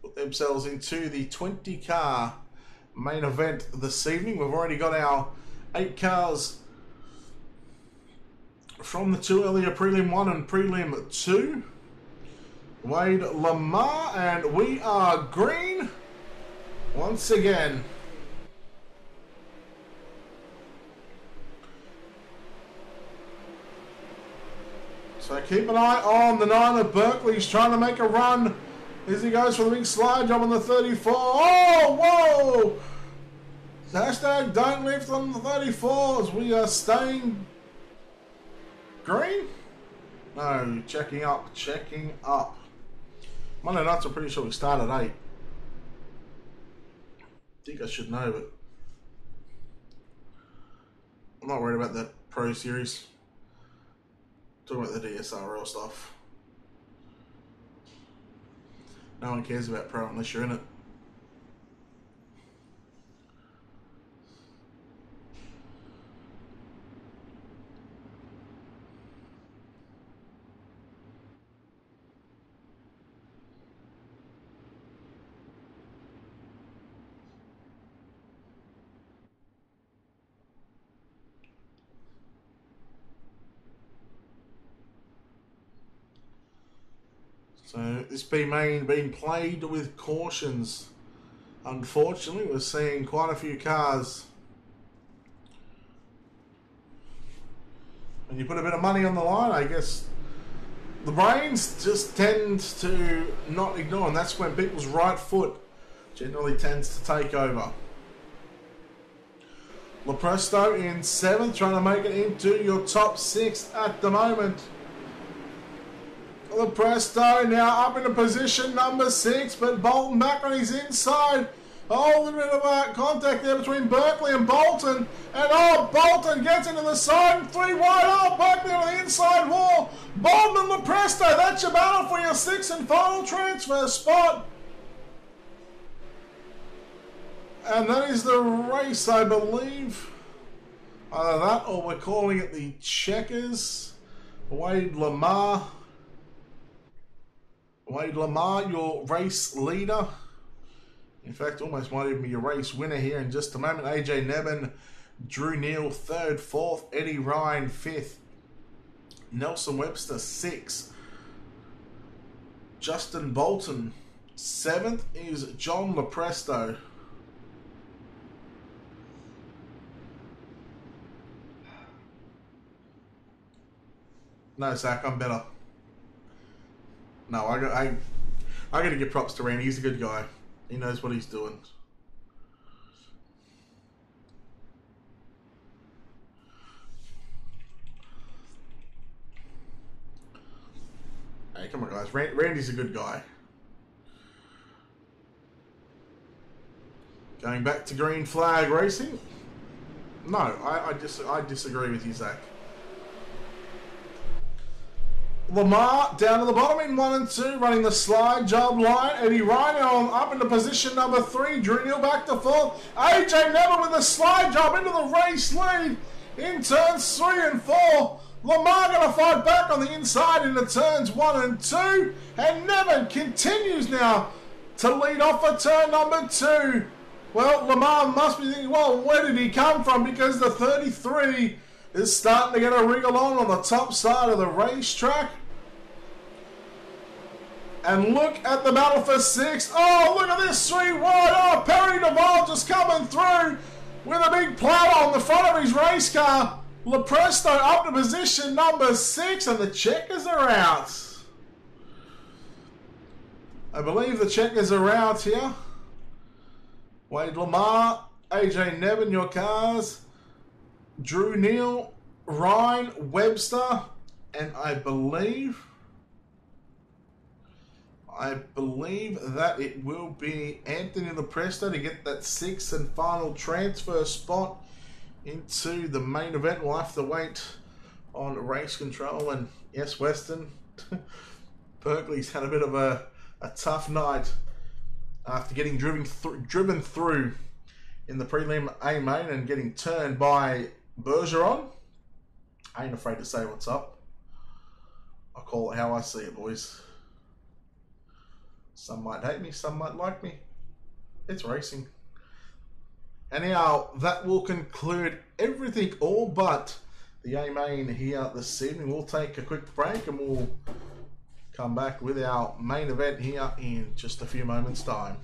put themselves into the 20-car main event this evening. We've already got our 8 cars from the 2 earlier, Prelim 1 and Prelim 2. Wade Lamar, and we are green once again. So keep an eye on the 9 of Berkeley. He's trying to make a run as he goes for the big slide job on the 34. Oh, whoa! Hashtag don't lift on the 34 as we are staying green? No, checking up. Monday nights, I'm pretty sure we start at 8. I think I should know, but I'm not worried about that Pro Series. Talking about the DSRL stuff. No one cares about Pro unless you're in it. So this B main being played with cautions. Unfortunately, we're seeing quite a few cars. When you put a bit of money on the line, I guess the brains just tend to not ignore, and that's when people's right foot generally tends to take over. Lepresto in 7th, trying to make it into your top 6 at the moment. Lepresto now up into position number 6, but Bolton back on his inside. Oh, a little bit of contact there between Berkeley and Bolton. And Bolton gets into the side, 3 wide. Berkeley on the inside wall. Bolton and Lepresto, that's your battle for your 6th and final transfer spot. And that is the race, I believe. Either that or we're calling it the checkers. Wade Lamar, your race leader. In fact, almost might even be your race winner here in just a moment. AJ Nevin, Drew Neal, 3rd, 4th. Eddie Ryan, 5th. Nelson Webster, 6th. Justin Bolton, 7th is John Lepresto. No, Zach, I'm better. No, I got to give props to Randy. He's a good guy. He knows what he's doing. Hey, come on, guys. Randy's a good guy. Going back to green flag racing? No, I disagree with you, Zach. Lamar down to the bottom in 1 and 2, running the slide job line. Eddie Ryan up into position number 3. Drew Neal back to 4th. AJ Nevin with the slide job into the race lead in turns 3 and 4. Lamar going to fight back on the inside into turns 1 and 2. And Nevin continues now to lead off for turn number 2. Well, Lamar must be thinking, well, where did he come from? Because the 33 is starting to get a wriggle on the top side of the racetrack. And look at the battle for 6. Oh, look at this 3 wide. Oh, Perry Duvall just coming through with a big plow on the front of his race car. Lepresto up to position number 6, and the checkers are out. I believe the checkers are out here. Wade Lamar, AJ Nevin, your cars. Drew Neal, Ryan Webster, and I believe that it will be Anthony Lepresto to get that 6th and final transfer spot into the main event. We'll have to wait on race control. And yes, Weston, Berkeley's had a bit of a tough night after getting driven through in the prelim A main and getting turned by Bergeron. I ain't afraid to say what's up. I call it how I see it, boys. Some might hate me, some might like me. It's racing. Anyhow, that will conclude everything all but the A main here this evening. We'll take a quick break and we'll come back with our main event here in just a few moments' time.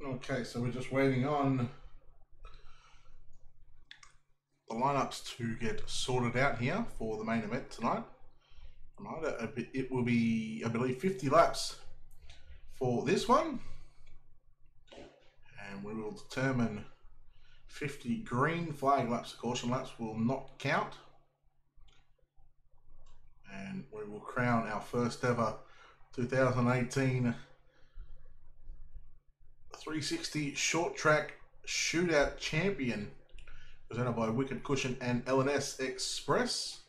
Okay, so we're just waiting on the lineups to get sorted out here for the main event tonight. It will be, I believe, 50 laps for this one, and we will determine 50 green flag laps. Caution laps will not count, and we will crown our first ever 2018 360 short track shootout champion, presented by Wicked Cushion and LNS Express.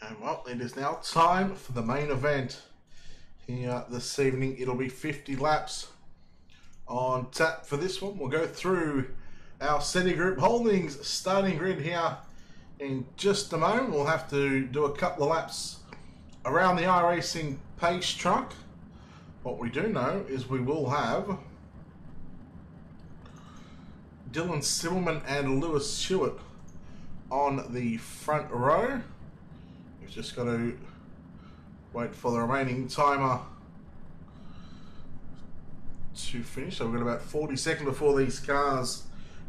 And well, it is now time for the main event here this evening. It'll be 50 laps on tap for this one. We'll go through our SETI Group Holdings starting grid here in just a moment. We'll have to do a couple of laps around the iRacing pace truck. What we do know is we will have Dylan Simmelman and Lewis Stewart on the front row. We've just got to wait for the remaining timer to finish. So we've got about 40 seconds before these cars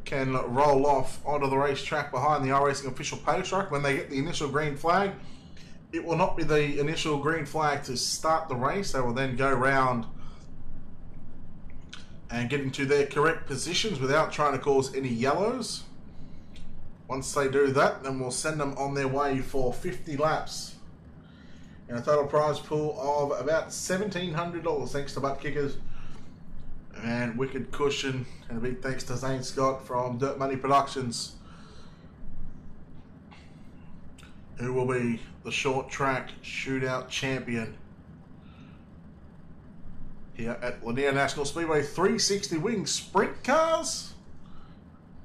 can roll off onto the racetrack behind the iRacing official pace truck. When they get the initial green flag, it will not be the initial green flag to start the race. They will then go round and get into their correct positions without trying to cause any yellows. Once they do that, then we'll send them on their way for 50 laps and a total prize pool of about $1,700 thanks to Butt Kickers and Wicked Cushion, and a big thanks to Zane Scott from Dirt Money Productions, who will be the short track shootout champion here at Lanier National Speedway. 360 Wing Sprint Cars,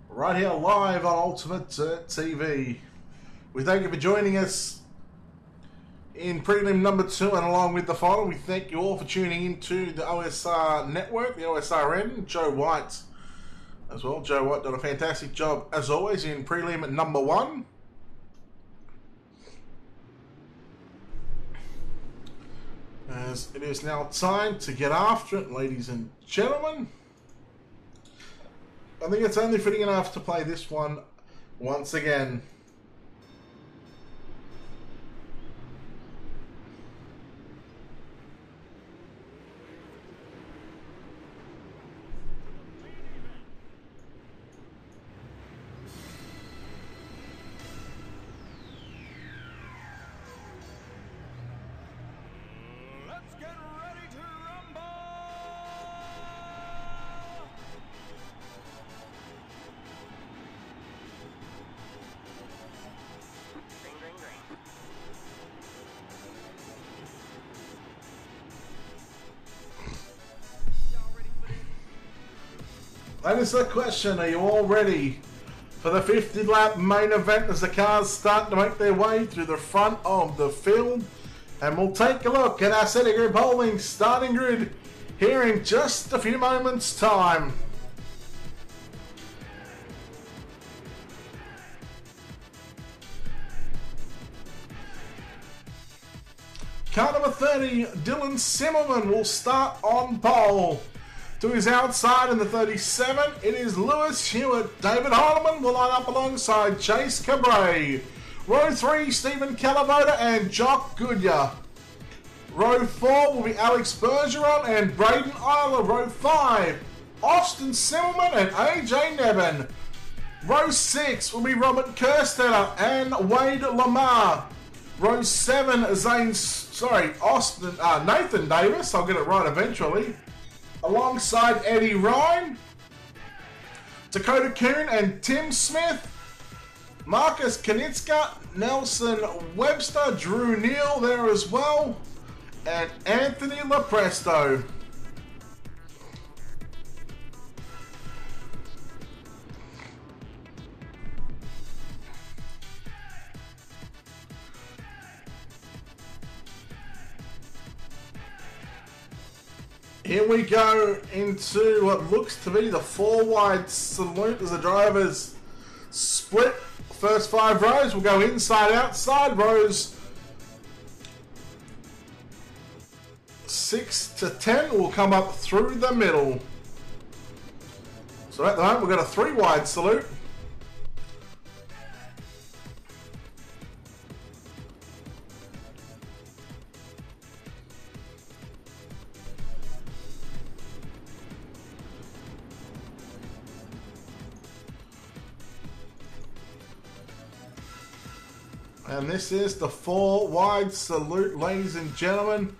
right here live on Ultimate Dirt TV. We thank you for joining us in prelim number 2 and along with the final. We thank you all for tuning into the OSR network, the OSRN. Joe White as well. Joe White done a fantastic job as always in prelim number 1. As it is now time to get after it, ladies and gentlemen. I think it's only fitting enough to play this one once again. That is the question. Are you all ready for the 50-lap main event as the cars start to make their way through the front of the field? And we'll take a look at our SETI Group Holdings starting grid here in just a few moments' time. Car number 30, Dylan Simmelman, will start on pole. To his outside in the 37, it is Lewis Stewart. David Heilemann will line up alongside Chase Cabray. Row 3, Stephen Calavoda and Jock Goodyear. Row 4 will be Alex Bergeron and Braden Isler. Row 5, Austin Simmelman and AJ Nevin. Row 6 will be Robert Kerstetter and Wade Lamar. Row 7, Nathan Davis, I'll get it right eventually, alongside Eddie Ryan, Dakota Kuhn and Tim Smith, Marcus Kanitzka, Nelson Webster, Drew Neal there as well, and Anthony Lopresto. Here we go into what looks to be the 4-wide salute as the drivers split. First 5 rows will go inside, outside. Rows 6 to 10 will come up through the middle. So at the moment we've got a 3-wide salute. And this is the 4-wide salute, ladies and gentlemen.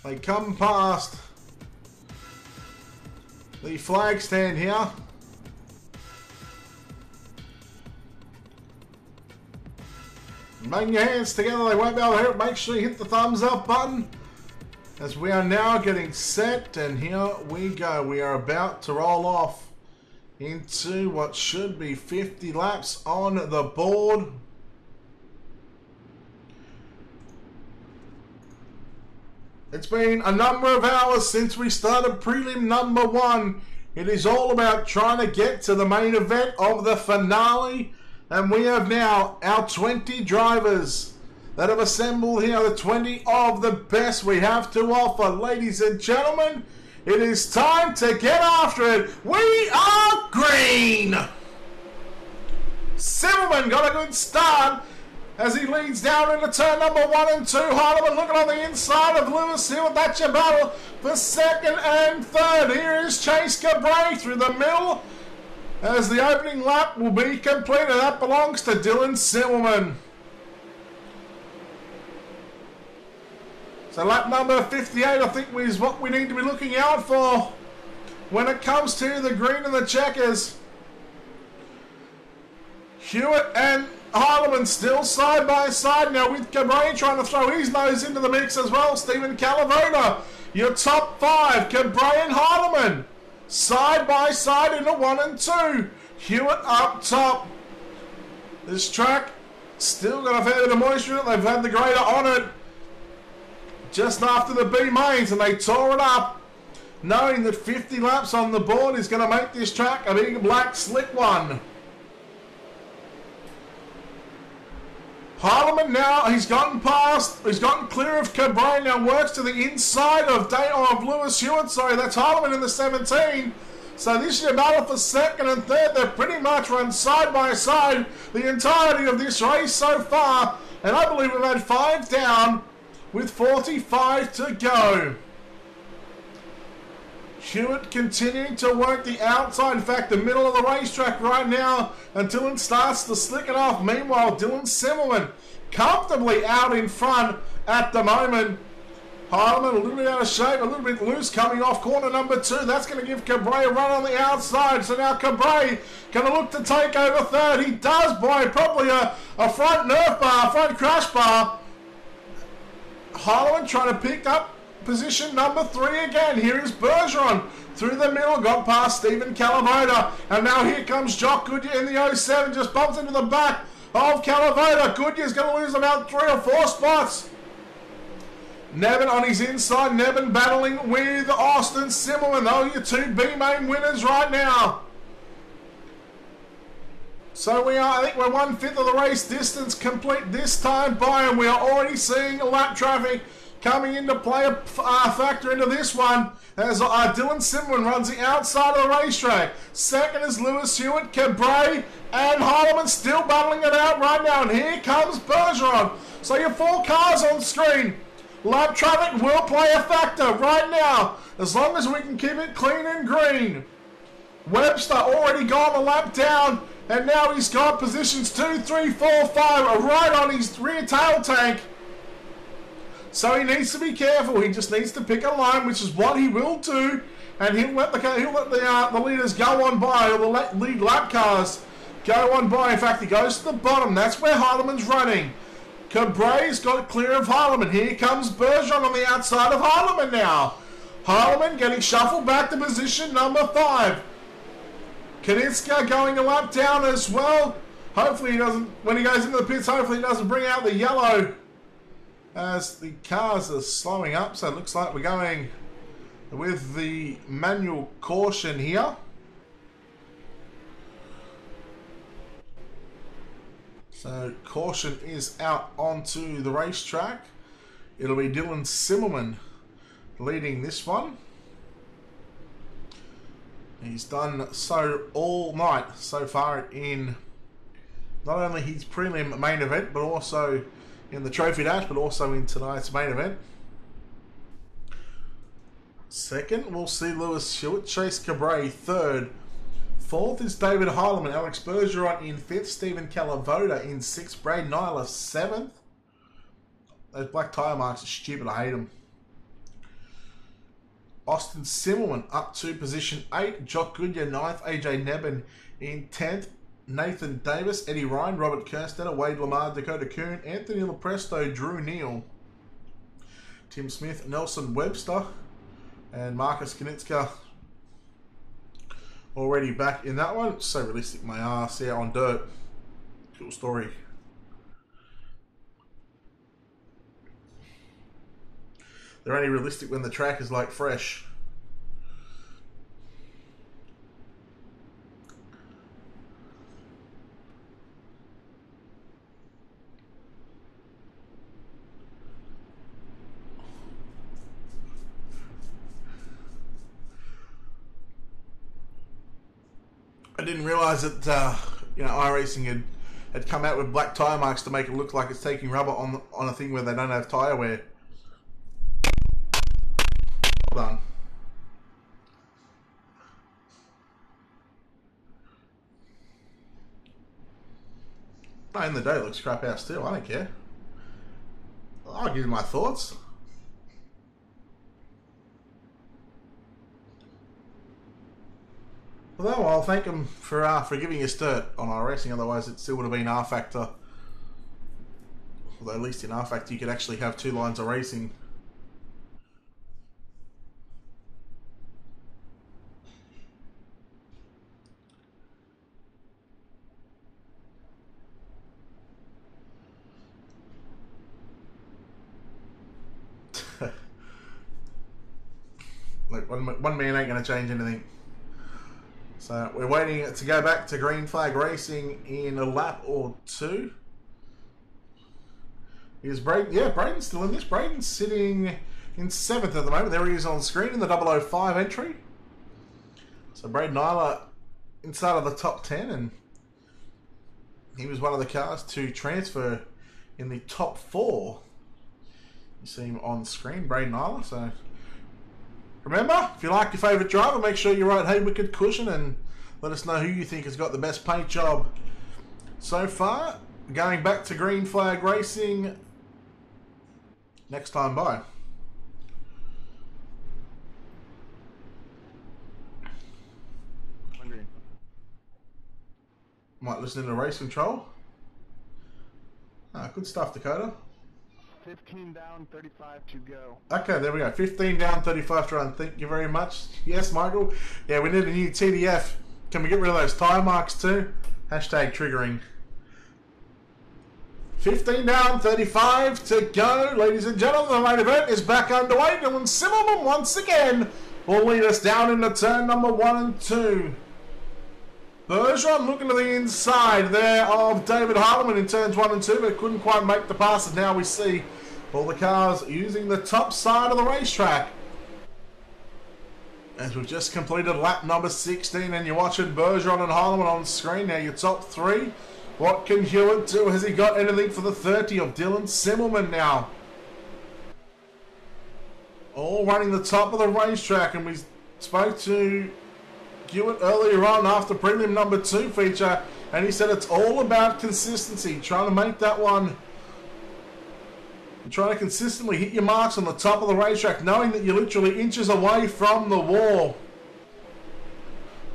They come past the flag stand here. Bang your hands together, they won't be able to hear it. Make sure you hit the thumbs up button. as we are now getting set, and here we go. We are about to roll off into what should be 50 laps on the board. It's been a number of hours since we started prelim number 1. It is all about trying to get to the main event of the finale. And we have now our 20 drivers that have assembled here, the 20 of the best we have to offer. Ladies and gentlemen, it is time to get after it. We are green. Silverman got a good start as he leads down into turn number 1 and 2. Heidemann looking on the inside of Lewis Hill. That's your battle for second and third. Here is Chase Cabray through the middle as the opening lap will be completed. That belongs to Dylan Silverman. So lap number 58, I think, is what we need to be looking out for when it comes to the green and the checkers. Hewitt and Heidemann still side by side now, with Cabray trying to throw his nose into the mix as well. Stephen Calavoda, your top 5. Cabray and Heidemann side by side into 1 and 2. Hewitt up top. This track still got a fair bit of moisture in it. They've had the grader on it just after the B mains, and they tore it up, knowing that 50 laps on the board is going to make this track a big black slick one. Heidemann now, he's gotten clear of Cabray, now works to the inside of Lewis Hewitt. Sorry, that's Heidemann in the 17. So this is your battle for second and third. They've pretty much run side by side the entirety of this race so far, and I believe we've had 5 down with 45 to go. Hewitt continuing to work the outside, in fact the middle of the racetrack right now, until it starts to slick it off. Meanwhile, Dylan Simmelman comfortably out in front at the moment. Heidemann a little bit out of shape, a little bit loose coming off corner number 2. That's going to give Cabray a run on the outside. So now Cabray going to look to take over third. He does, boy, probably a front nerf bar, front crash bar. Heidemann trying to pick up position number 3 again. Here is Bergeron through the middle, got past Stephen Calavoda, and now here comes Jock Goodyear in the 07, just bumps into the back of Calavoda. Goodyear's going to lose about 3 or 4 spots. Nevin on his inside, Nevin battling with Austin Simmelman. Those are your 2 B main winners right now. So I think we're 1/5 of the race distance complete this time by, and we are already seeing lap traffic coming into play, a factor into this one, as Dylan Simmelman runs the outside of the racetrack. Second is Lewis Hewitt, Cabray and Heidemann still battling it out right now, and here comes Bergeron. So your 4 cars on screen. Lap traffic will play a factor right now, as long as we can keep it clean and green. Webster already gone a lap down, and now he's got positions 2, 3, 4, 5 right on his rear tail tank. So he needs to be careful. He just needs to pick a line, which is what he will do, and he'll let the leaders go on by, or the lead lap cars go on by. In fact, he goes to the bottom. That's where Heidemann's running. Cabray's got clear of Heidemann. Here comes Bergeron on the outside of Heidemann now. Heidemann getting shuffled back to position number 5. Kanitska going a lap down as well. Hopefully he doesn't, when he goes into the pits, hopefully he doesn't bring out the yellow as the cars are slowing up. So it looks like we're going with the manual caution here. So caution is out onto the racetrack. It'll be Dylan Simmelman leading this one. He's done so all night so far in not only his prelim main event, but also in the Trophy Dash, but also in tonight's main event. Second, we'll see Lewis Hewitt, Chase Cabray third. Fourth is David Heidemann, Alex Bergeron in 5th, Stephen Calavoda in 6th, Brad Nyler 7th. Those black tyre marks are stupid, I hate them. Austin Simmelman up to position 8, Jock Goodyear 9th, AJ Nebben in 10th, Nathan Davis, Eddie Ryan, Robert Kerstetter, Wade Lamar, Dakota Kuhn, Anthony Lopresto, Drew Neal, Tim Smith, Nelson Webster, and Marcus Knitska already back in that one. So realistic, my ass. Yeah, on dirt. Cool story. They're only realistic when the track is like fresh. I didn't realise that iRacing had come out with black tyre marks to make it look like it's taking rubber on a thing where they don't have tyre wear. Well done. But in the day, it looks crap out still. I don't care. I'll give you my thoughts. Although I'll thank him for giving us dirt on iRacing, otherwise it still would have been R Factor. Although at least in R Factor you could actually have 2 lines of racing. Like one man ain't going to change anything. So we're waiting to go back to green flag racing in a lap or 2. Is Braden? Yeah, Braden's still in this. Braden's sitting in 7th at the moment. There he is on screen in the 005 entry. So Braden Nyla inside of the top 10, and he was one of the cars to transfer in the top 4. You see him on screen, Braden Nyla. So remember, if you like your favourite driver, make sure you write "Hey Wicked Cushion" and let us know who you think has got the best paint job so far. Going back to green flag racing next time by. Might listen to race control. Good stuff, Dakota. 15 down, 35 to go. Okay, there we go. 15 down, 35 to run. Thank you very much. Yes, Michael. Yeah, we need a new TDF. Can we get rid of those tyre marks too? Hashtag triggering. 15 down, 35 to go. Ladies and gentlemen, the main event is back underway. Dylan Simmelman once again will lead us down into turn number 1 and 2. Bergeron looking to the inside there of David Harleman in turns 1 and 2, but couldn't quite make the pass. And now we see all the cars using the top side of the racetrack. As we've just completed lap number 16, and you're watching Bergeron and Harleman on screen. Now your top 3. What can Hewitt do? Has he got anything for the 30 of Dylan Simmelman now? All running the top of the racetrack, and we spoke to Hewitt earlier on after prelim number 2 feature, and he said it's all about consistency, trying to make that one, trying to consistently hit your marks on the top of the racetrack, knowing that you're literally inches away from the wall.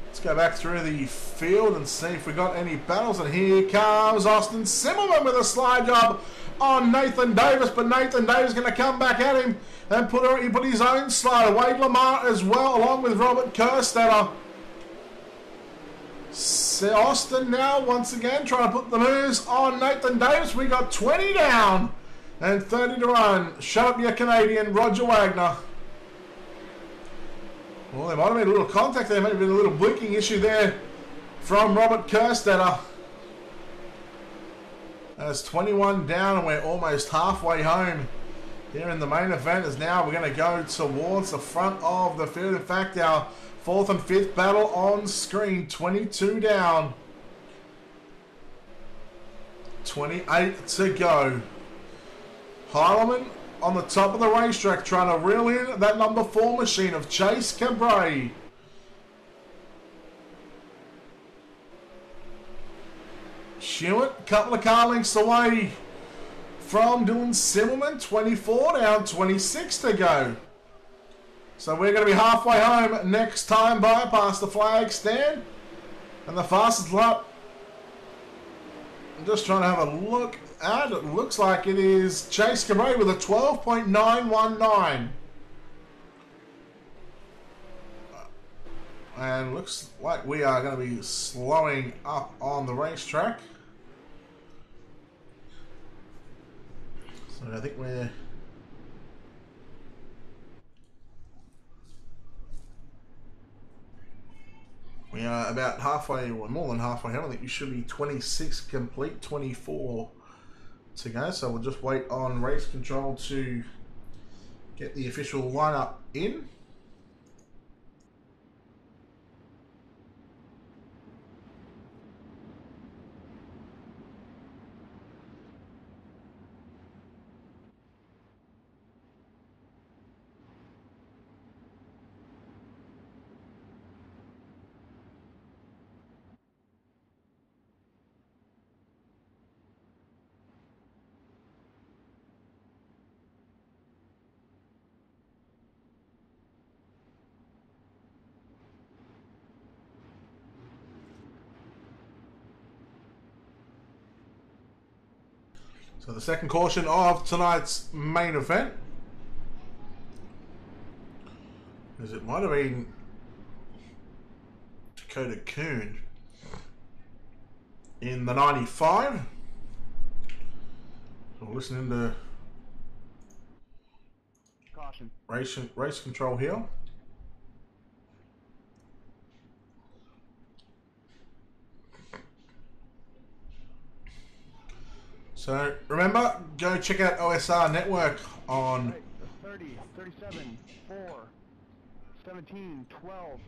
Let's go back through the field and see if we got any battles, and here comes Austin Simmelman with a slide job on Nathan Davis, but Nathan Davis is going to come back at him and put his own slider. Wade Lamar as well, along with Robert Kerstetter. Austin now once again trying to put the moves on Nathan Davis. We got 20 down and 30 to run. Shut up, your Canadian, Roger Wagner. Well, there might have been a little contact there. Might have been a little blinking issue there from Robert Kerstetter. That's 21 down, and we're almost halfway home here in the main event. As now we're going to go towards the front of the field. In fact, our 4th and 5th battle on screen. 22 down. 28 to go. Harleman on the top of the racetrack trying to reel in that number 4 machine of Chase Cabray. Hewitt, a couple of car lengths away from Dylan Simmelman. 24 down, 26 to go. So we're going to be halfway home next time by, past the flag stand. And the fastest lap just trying to have a look at it. Looks like it is Chase Cabray with a 12.919. And looks like we are going to be slowing up on the racetrack. So I think we are about halfway, or more than halfway home. I think we should be 26 complete, 24 to go. So we'll just wait on race control to get the official lineup in. So the second caution of tonight's main event, as it might have been Dakota Kuhn in the 95. So we're listening to Caution. Race control here. So remember, go check out OSR Network on 30, 37, 4, 17, 12.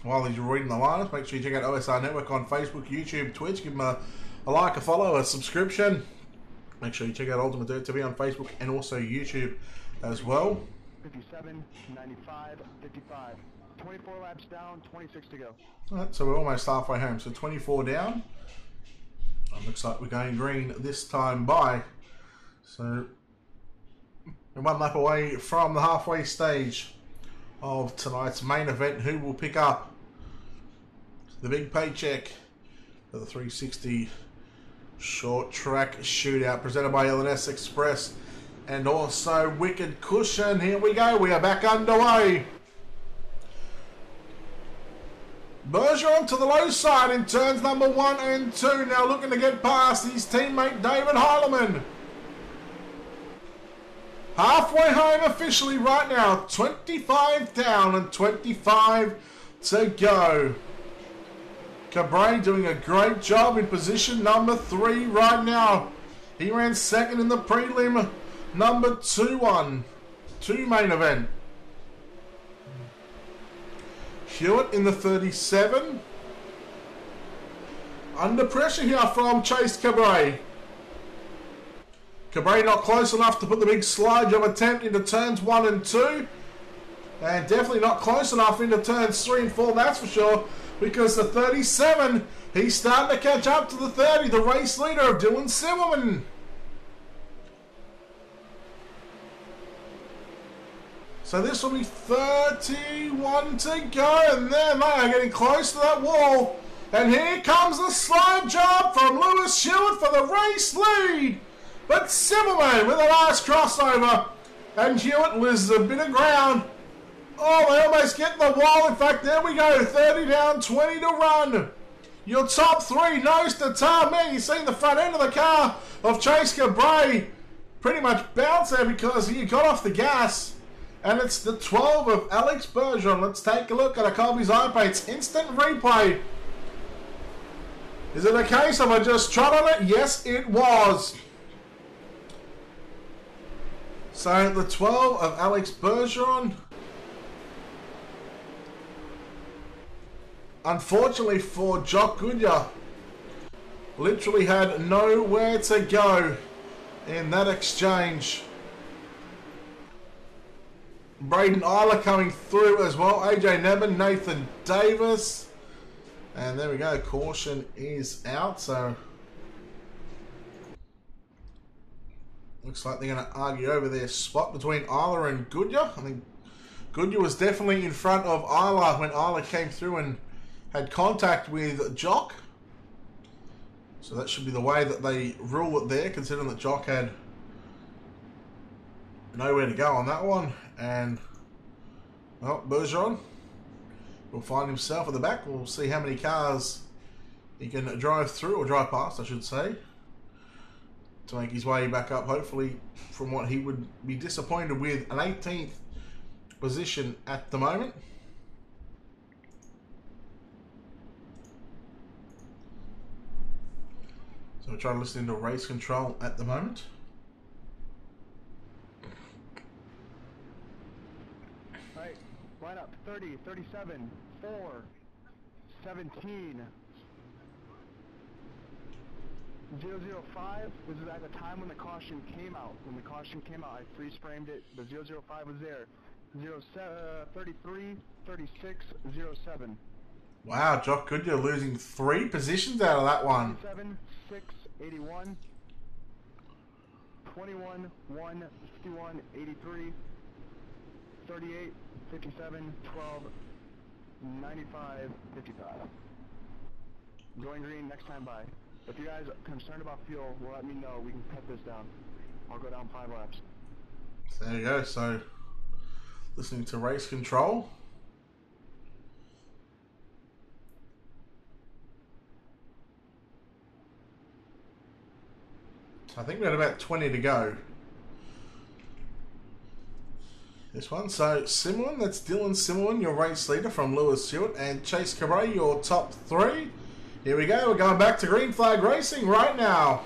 while you're reading the lineups. Make sure you check out OSR Network on Facebook, YouTube, Twitch. Give them a like, a follow, a subscription. Make sure you check out Ultimate Dirt TV on Facebook and also YouTube as well. 57, 95, 55. 24 laps down, 26 to go. Alright, so we're almost halfway home. So 24 down. Looks like we're going green this time by. So we're one lap away from the halfway stage of tonight's main event. Who will pick up the big paycheck for the 360 short track shootout presented by LNS Express and also Wicked Cushion? Here we go. We are back underway. Bergeron to the low side in turns number 1 and 2. Now looking to get past his teammate David Heilemann. Halfway home officially right now. 25 down and 25 to go. Cabray doing a great job in position number 3 right now. He ran second in the prelim number 2 main event. Hewitt in the 37. Under pressure here from Chase Cabray. Cabray not close enough to put the big slide job attempt into turns 1 and 2. And definitely not close enough into turns 3 and 4, that's for sure. Because the 37, he's starting to catch up to the 30, the race leader of Dylan Silverman. So this will be 31 to go, and there they are getting close to that wall. And here comes the slide job from Lewis Hewitt for the race lead. But Silverman with a nice crossover, and Hewitt loses a bit of ground. Oh, they almost get the wall. In fact, there we go, 30 down, 20 to run. Your top 3 nose to tail. Man, you see the front end of the car of Chase Cabray pretty much bounce there because he got off the gas. And it's the 12 of Alex Bergeron. Let's take a look at a Colby's iPads instant replay. Is it a case of I just trod on it? Yes, it was. So the 12 of Alex Bergeron. Unfortunately for Jock Goodyear, literally had nowhere to go in that exchange. Braden Isla coming through as well. AJ Nebben, Nathan Davis. And there we go. Caution is out. So looks like they're going to argue over their spot between Isla and Goodyear. I think Goodyear was definitely in front of Isla when Isla came through and had contact with Jock. So that should be the way that they rule it there, considering that Jock had nowhere to go on that one. And, well, Bergeron will find himself at the back. We'll see how many cars he can drive through, or drive past, I should say, to make his way back up, hopefully, from what he would be disappointed with, an 18th position at the moment. So we're trying to listen into race control at the moment. Right, line up 30, 37, 4, 17, 005. This is at the time when the caution came out. When the caution came out, I freeze framed it. The 005 was there. 33, 36, 07. Wow, Jock Goodyear losing 3 positions out of that one. 7, 6, 81, 21, 1, 51, 83, 38, 57, 12, 95, 55. Going green next time by. If you guys are concerned about fuel, let me know. We can cut this down. I'll go down 5 laps. There you go. So, listening to race control. I think we had about 20 to go. This one. So, Simon, that's Dylan Simon, your race leader from Lewis Stewart, and Chase Cabray, your top 3. Here we go. We're going back to green flag racing right now.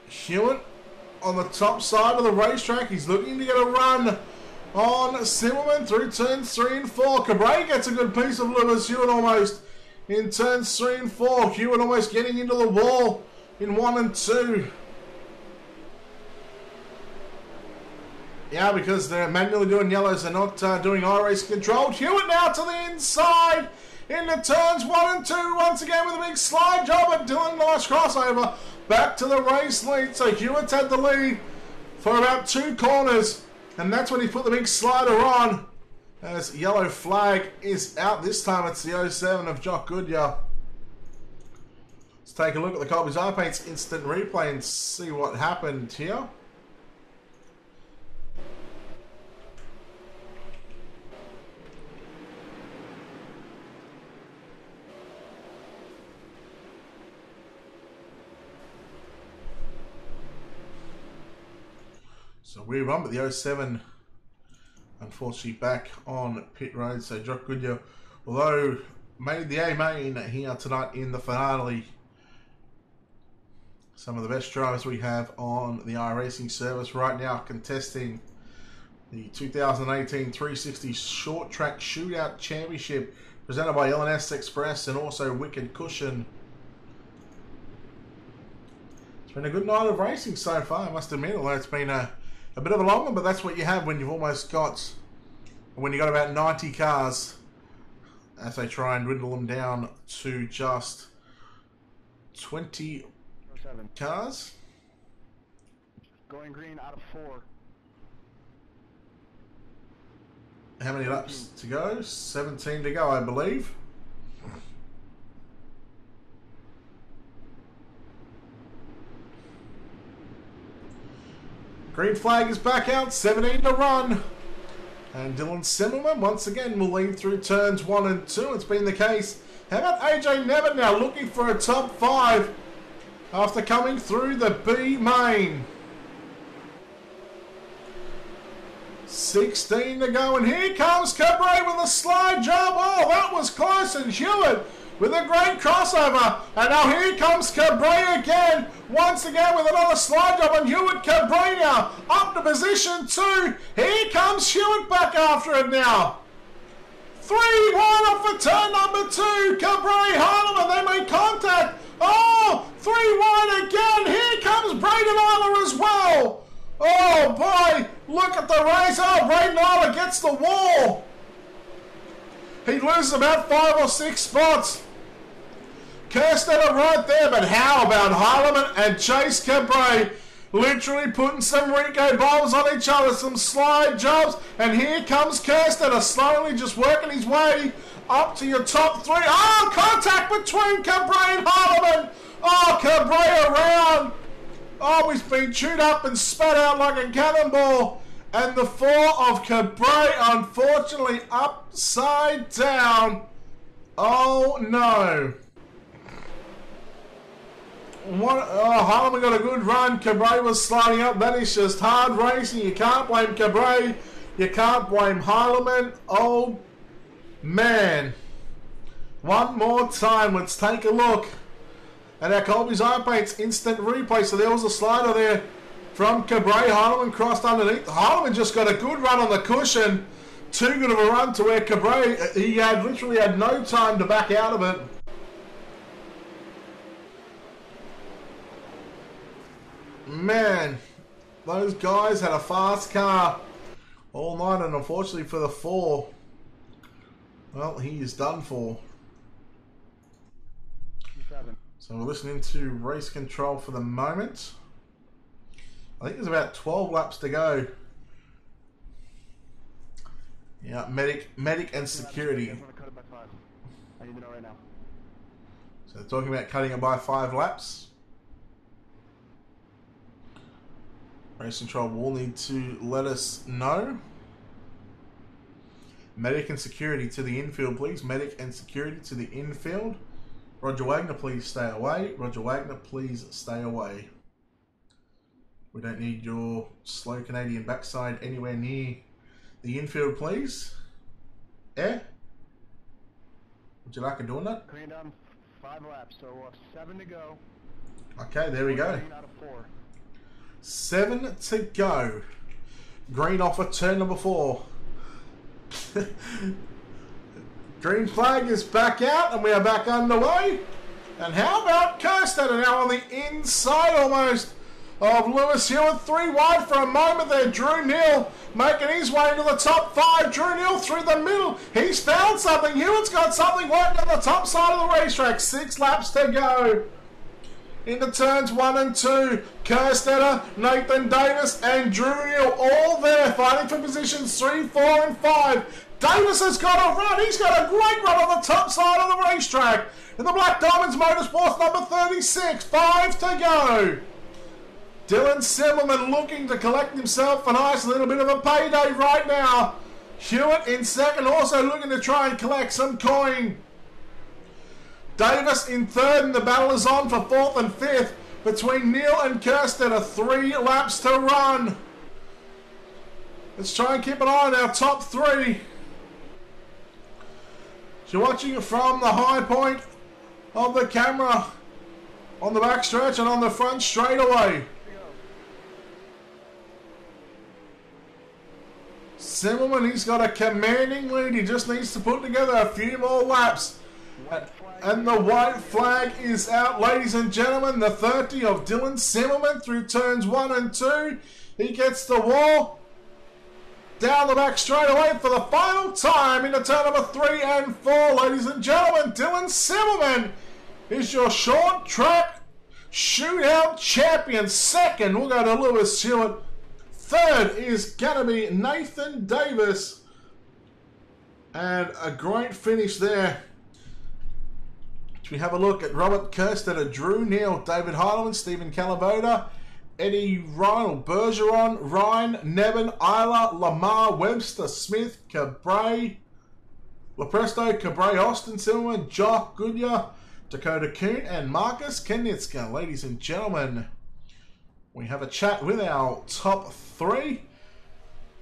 Hewitt on the top side of the racetrack. He's looking to get a run on Simmerman through turns 3 and 4. Cabray gets a good piece of Lewis Hewitt almost in turns 3 and 4. Hewitt almost getting into the wall in 1 and 2. Yeah, because they're manually doing yellows, they're not doing iRace controlled. Hewitt now to the inside into turns 1 and 2 once again with a big slide job at Dylan. Nice crossover back to the race lead. So Hewitt's had the lead for about 2 corners, and that's when he put the big slider on. As yellow flag is out. This time it's the 07 of Jock Goodyear. Let's take a look at the Colby's Eye Paints instant replay and see what happened here. So we run, but the 07 unfortunately back on pit road. So Jock Goodyear, although made the A main here tonight in the finale, some of the best drivers we have on the iRacing service right now contesting the 2018 360 Short Track Shootout Championship presented by L&S Express and also Wicked Cushion. It's been a good night of racing so far, I must admit, although it's been a bit of a long one, but that's what you have when you've almost got, when you got about 90 cars, as they try and dwindle them down to just 20 cars. Going green out of 4. How many laps to go? 17 to go, I believe. Green flag is back out, 17 to run. And Dylan Simmelman once again will lead through turns 1 and 2. It's been the case. How about AJ Nevitt now looking for a top 5 after coming through the B main. 16 to go, and here comes Cabray with a slide job. Oh, that was close, and Hewitt with a great crossover. And now here comes Cabray again, once again with another slide job, and Hewitt Cabray now up to position 2. Here comes Hewitt back after it now. 3 wide off for turn number 2. Cabray, Harleman, they make contact. Oh, 3 wide again. Here comes Braden Eiler as well. Oh boy, look at the race. Oh, Braden Eiler gets the wall. He loses about 5 or 6 spots. Kerstetter right there, but how about Harleman and Chase Cabray literally putting some Rico bombs on each other, some slide jobs, and here comes Kerstetter slowly just working his way Up to your top 3. Oh, contact between Cabré and Harleman. Oh, Cabré around. Oh, he's been chewed up and spat out like a cannonball. And the 4 of Cabré, unfortunately, upside down. Oh, no. Harleman got a good run. Cabré was sliding up. That is just hard racing. You can't blame Cabré. You can't blame Harleman. Oh, man. One more time. Let's take a look at our Colby's Iron Paints instant replay. So there was a slider there from Cabré. Harleman crossed underneath. Harleman just got a good run on the cushion. Too good of a run to where Cabré, he had literally had no time to back out of it. Man, those guys had a fast car all night, and unfortunately for the 4, well, he is done for. So we're listening to race control for the moment. I think there's about 12 laps to go. Yeah, medic and security. I need to know right now. So they're talking about cutting it by 5 laps. Race control will need to let us know. Medic and security to the infield, please. Medic and security to the infield. Roger Wagner, please stay away. Roger Wagner, please stay away. We don't need your slow Canadian backside anywhere near the infield, please. Eh? Would you like a doing that? Clean down 5 laps, so we'll have 7 to go. Okay, there we go. Out of 4. 7 to go. Green off of turn number 4. Green flag is back out and we are back underway. And how about Kirsten now on the inside almost of Lewis Hewitt. 3 wide for a moment there. Drew Neal making his way into the top 5. Drew Neal through the middle. He's found something. Hewitt's got something working on the top side of the racetrack. 6 laps to go. Into turns 1 and 2. Kerstetter, Nathan Davis, and Drew Neal all there fighting for positions 3, 4, and 5. Davis has got a run. He's got a great run on the top side of the racetrack. In the Black Diamonds Motorsports number 36. 5 to go. Dylan Simmelman looking to collect himself a nice little bit of a payday right now. Hewitt in second, also looking to try and collect some coin. Davis in third, and the battle is on for 4th and 5th between Neal and Kirstetter. 3 laps to run. Let's try and keep an eye on our top 3. So you're watching from the high point of the camera on the back stretch and on the front straightaway. Simmelman, he's got a commanding lead. He just needs to put together a few more laps. And the white flag is out, ladies and gentlemen. The 30 of Dylan Simmelman through turns 1 and 2. He gets the wall down the back straight away for the final time into turn number 3 and 4. Ladies and gentlemen, Dylan Simmelman is your short track shootout champion. Second, we'll go to Lewis Hewitt. Third is going to be Nathan Davis. And a great finish there. We have a look at Robert Kerstetter, Drew Neal, David Heileman, Stephen Calavoda, Eddie Ryle, Bergeron, Ryan, Nevin, Isla, Lamar, Webster, Smith, Cabré, Lepresto, Cabré, Austin, Silverman, Jock Goodyear, Dakota Kuhn, and Marcus Kenitska. Ladies and gentlemen, we have a chat with our top 3.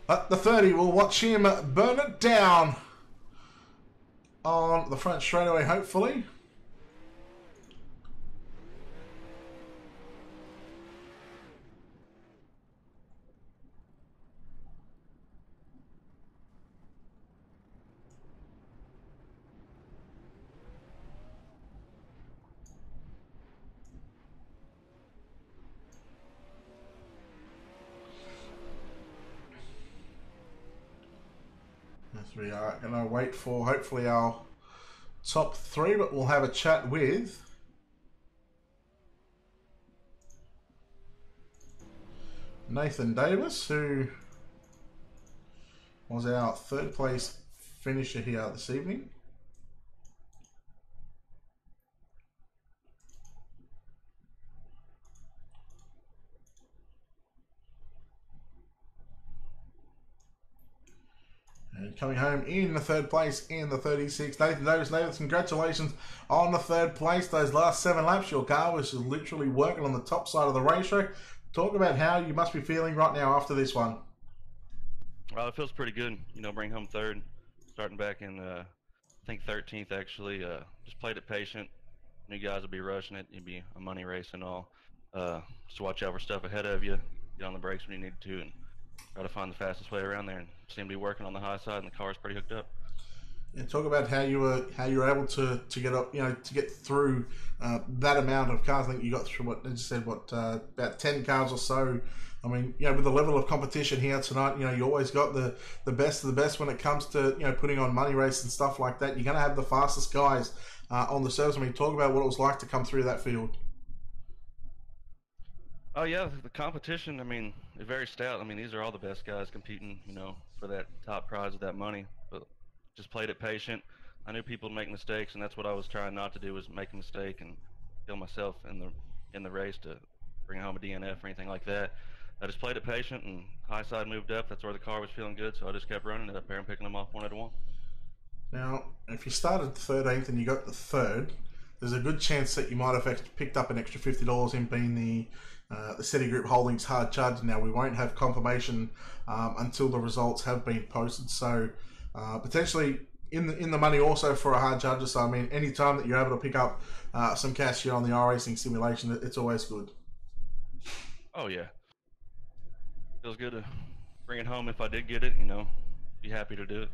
At the 30, we'll watch him burn it down on the front straightaway, hopefully. We are going to wait for hopefully our top 3, but we'll have a chat with Nathan Davis, who was our 3rd place finisher here this evening. And coming home in the third place in the 36, Nathan Davis. Nathan, congratulations on the third place. Those last 7 laps, your car was just literally working on the top side of the racetrack. Talk about how you must be feeling right now after this one. Well, it feels pretty good, you know, bring home third, starting back in, I think 13th actually. Just played it patient. New guys will be rushing it. It'd be a money race and all. Just watch out for stuff ahead of you. Get on the brakes when you need to, and try to find the fastest way around there. And seem to be working on the high side, and the car's pretty hooked up. And talk about how you were able to get up, to get through that amount of cars. I think you got through what, as you said, about 10 cars or so. I mean, with the level of competition here tonight, you always got the best of the best when it comes to, putting on money races and stuff like that. You're going to have the fastest guys on the service. I mean, talk about what it was like to come through that field. Oh yeah, the competition, I mean, is very stout. I mean, these are all the best guys competing, for that top prize of that money. But just played it patient. I knew people would make mistakes, and that's what I was trying not to do, was make a mistake and kill myself in the race to bring home a DNF or anything like that. I just played it patient, and high side moved up. That's where the car was feeling good, so I just kept running it up there and picking them off one at a one. Now, if you started 13th and you got the third, there's a good chance that you might have picked up an extra $50 in being the City Group Holdings hard charge. Now, we won't have confirmation until the results have been posted, so potentially in the money also for a hard charger. So, I mean, any time that you're able to pick up some cash here on the iRacing simulation, it's always good. Oh, yeah. Feels good to bring it home if I did get it, be happy to do it.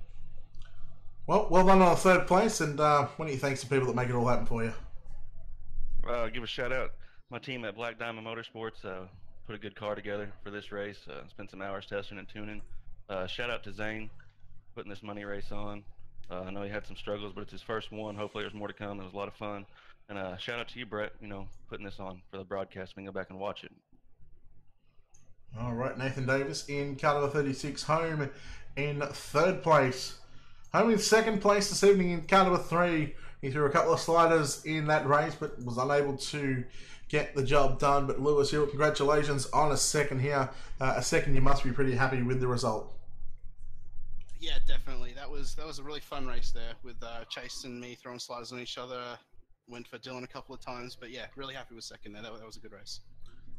Well done on the third place, and why don't you thank some people that make it all happen for you? Give a shout out my team at Black Diamond Motorsports. Put a good car together for this race. Spent some hours testing and tuning. Shout out to Zane, putting this money race on. I know he had some struggles, but it's his first one. Hopefully there's more to come. It was a lot of fun. And shout out to you, Brett, putting this on for the broadcast. We can go back and watch it. All right, Nathan Davis in car number 36, home in third place. Home in second place this evening in car number 3. He threw a couple of sliders in that race, but was unable to get the job done. But Lewis Hill, congratulations on a second here. A second, you must be pretty happy with the result. Yeah, definitely. That was a really fun race there with Chase and me throwing sliders on each other. Went for Dylan a couple of times, but yeah, really happy with second there. That was a good race.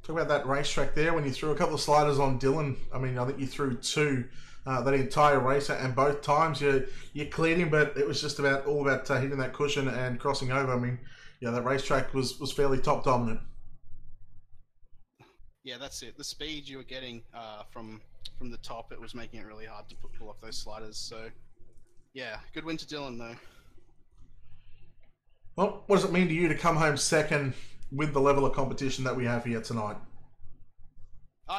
Talk about that racetrack there when you threw a couple of sliders on Dylan. I mean, I think you threw 2 that entire race, and both times you cleared him, but it was just all about hitting that cushion and crossing over. I mean, that racetrack was fairly top dominant. Yeah, that's it. The speed you were getting from the top, it was making it really hard to pull off those sliders. So, yeah, good win to Dylan though. Well, what does it mean to you to come home second with the level of competition that we have here tonight?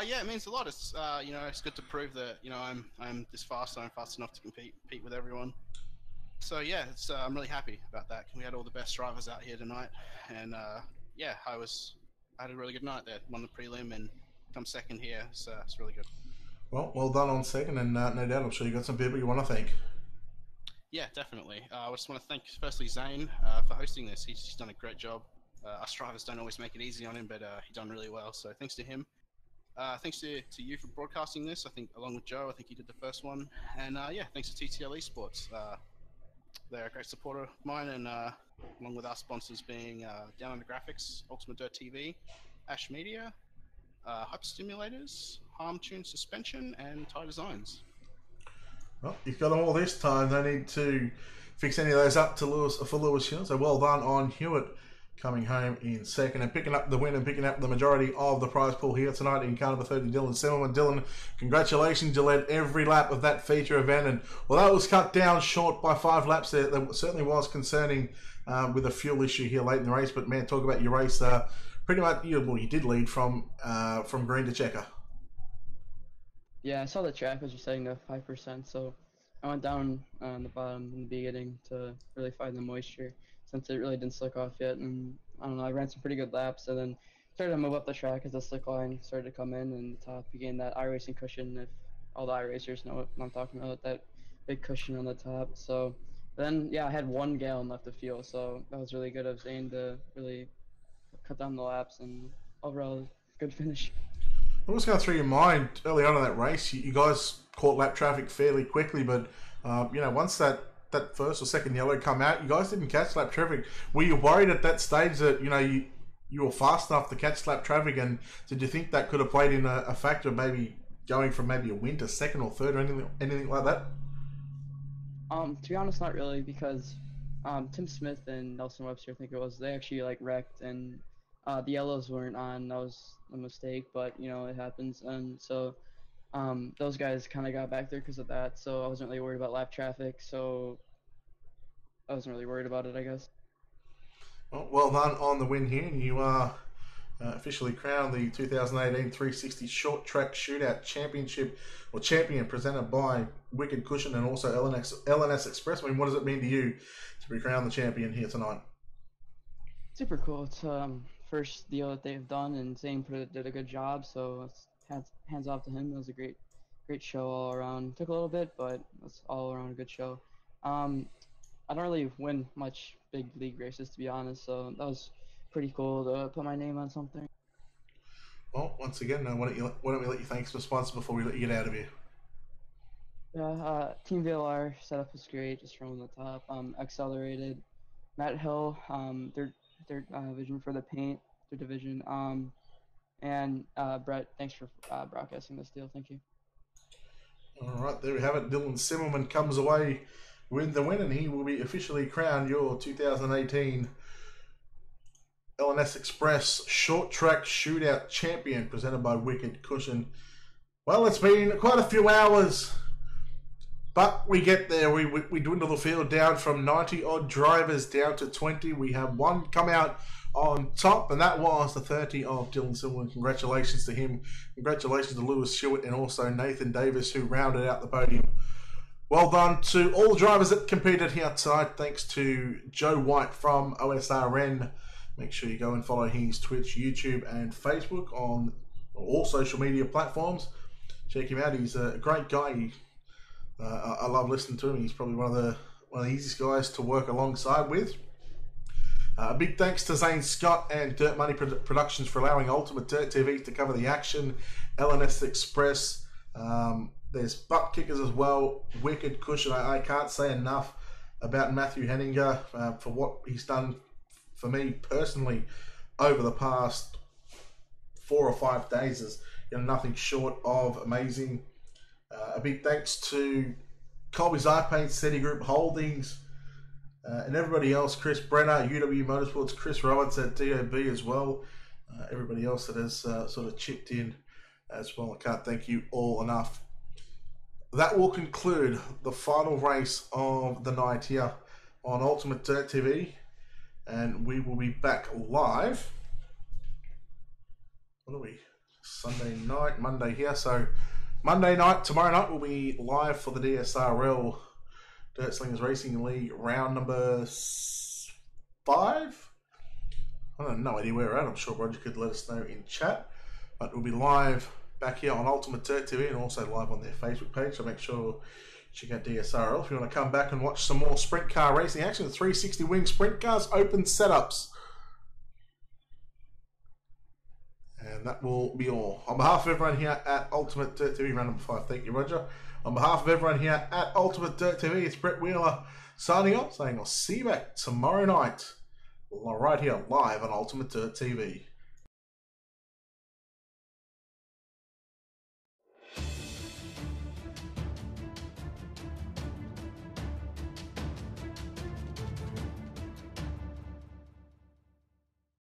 Yeah, it means a lot. It's it's good to prove that I'm this fast. I'm fast enough to compete with everyone. So yeah, I'm really happy about that. We had all the best drivers out here tonight, and yeah, I had a really good night there. Won the prelim and come second here. So it's really good. Well done on second, and no doubt I'm sure you got some people you want to thank. Yeah, definitely. I just want to thank firstly Zane for hosting this. He's done a great job. Us drivers don't always make it easy on him, but he done really well. So thanks to him. Thanks to you for broadcasting this. I think along with Joe, I think he did the first one. And yeah, thanks to TTL Esports. They're a great supporter of mine, and along with our sponsors being Down Under Graphics, Ultimate Dirt TV, Ash Media, Hyper Stimulators, Harm Tune Suspension, and Tie Designs. Well, you've got them all this time. No need to fix any of those up for Lewis Hill. So well done on Hewitt, coming home in second and picking up the win and picking up the majority of the prize pool here tonight in car number 30, Dylan Semmelman. Dylan, congratulations. You led every lap of that feature event, and although it was cut down short by 5 laps there certainly was concerning with a fuel issue here late in the race. But man, talk about your race. Pretty much, you did lead from green to checker. Yeah, I saw the track was just setting to 5%, so I went down on the bottom in the beginning to really find the moisture, since it really didn't slick off yet. And I don't know, I ran some pretty good laps, and then started to move up the track as the slick line started to come in, and the top began that iRacing cushion. If all the iRacers know what I'm talking about, that big cushion on the top. So then, yeah, I had 1 gallon left of fuel, so that was really good of Zane to really cut down the laps, and overall, good finish. What was going through your mind early on in that race? You guys caught lap traffic fairly quickly, but Once that first or second yellow come out, you guys didn't catch lap traffic. Were you worried at that stage that you were fast enough to catch lap traffic, and did you think that could have played in a factor of maybe going from maybe a win to second or third or anything like that? To be honest, not really, because Tim Smith and Nelson Webster, I think it was, they actually like wrecked, and the yellows weren't on. That was a mistake, but it happens. And so those guys kind of got back there because of that. So I wasn't really worried about lap traffic. So I wasn't really worried about it, I guess. Well done on the win here, and you are officially crowned the 2018 360 Short Track Shootout Championship, or champion, presented by Wicked Cushion and also LNS Express. I mean, what does it mean to you to be crowned the champion here tonight? Super cool. It's first deal that they've done, and Zane did a good job. So it's hands off to him. It was a great show all around. Took a little bit, but it's all around a good show. I don't really win much big league races, to be honest, so that was pretty cool to put my name on something. Well, once again, why don't we let you thank some sponsors before we let you get out of here? Yeah, Team VLR setup was great, just from the top. Accelerated, Matt Hill, their vision for the paint, their division, and Brett, thanks for broadcasting this deal. Thank you. All right, there we have it. Dylan Simmelman comes away with the win, and he will be officially crowned your 2018 LNS Express Short Track Shootout Champion, presented by Wicked Cushion. Well, it's been quite a few hours, but we get there. We dwindle the field down from 90-odd drivers down to 20. We have one come out on top, and that was the 30 of Dylan Simmelman. Congratulations to him. Congratulations to Lewis Stewart and also Nathan Davis, who rounded out the podium. Well done to all the drivers that competed here tonight. Thanks to Joe White from OSRN. Make sure you go and follow his Twitch, YouTube, and Facebook on all social media platforms. Check him out. He's a great guy. I love listening to him. He's probably one of the easiest guys to work alongside with. Big thanks to Zane Scott and Dirt Money Productions for allowing Ultimate Dirt TV to cover the action. LNS Express. There's butt kickers as well. Wicked Cushion. I can't say enough about Matthew Henninger for what he's done for me personally over the past 4 or 5 days. Is nothing short of amazing. A big thanks to Colby's Eye Paint, City Group Holdings, and everybody else. Chris Brenner, UW Motorsports, Chris Roberts at DOB as well. Everybody else that has sort of chipped in as well. I can't thank you all enough. That will conclude the final race of the night here on Ultimate Dirt TV, and we will be back live. What are we? Sunday night, Monday here. So Monday night, tomorrow night, we'll be live for the DSRL Dirt Slingers Racing League round number 5. I have no idea where we're at. I'm sure Roger could let us know in chat. But we'll be live back here on Ultimate Dirt TV and also live on their Facebook page. So make sure you check out DSRL if you want to come back and watch some more sprint car racing action. 360 wing sprint cars, open setups. And that will be all. On behalf of everyone here at Ultimate Dirt TV, round number 5, thank you, Roger. On behalf of everyone here at Ultimate Dirt TV, it's Brett Wheeler signing off, saying I'll see you back tomorrow night, right here, live on Ultimate Dirt TV.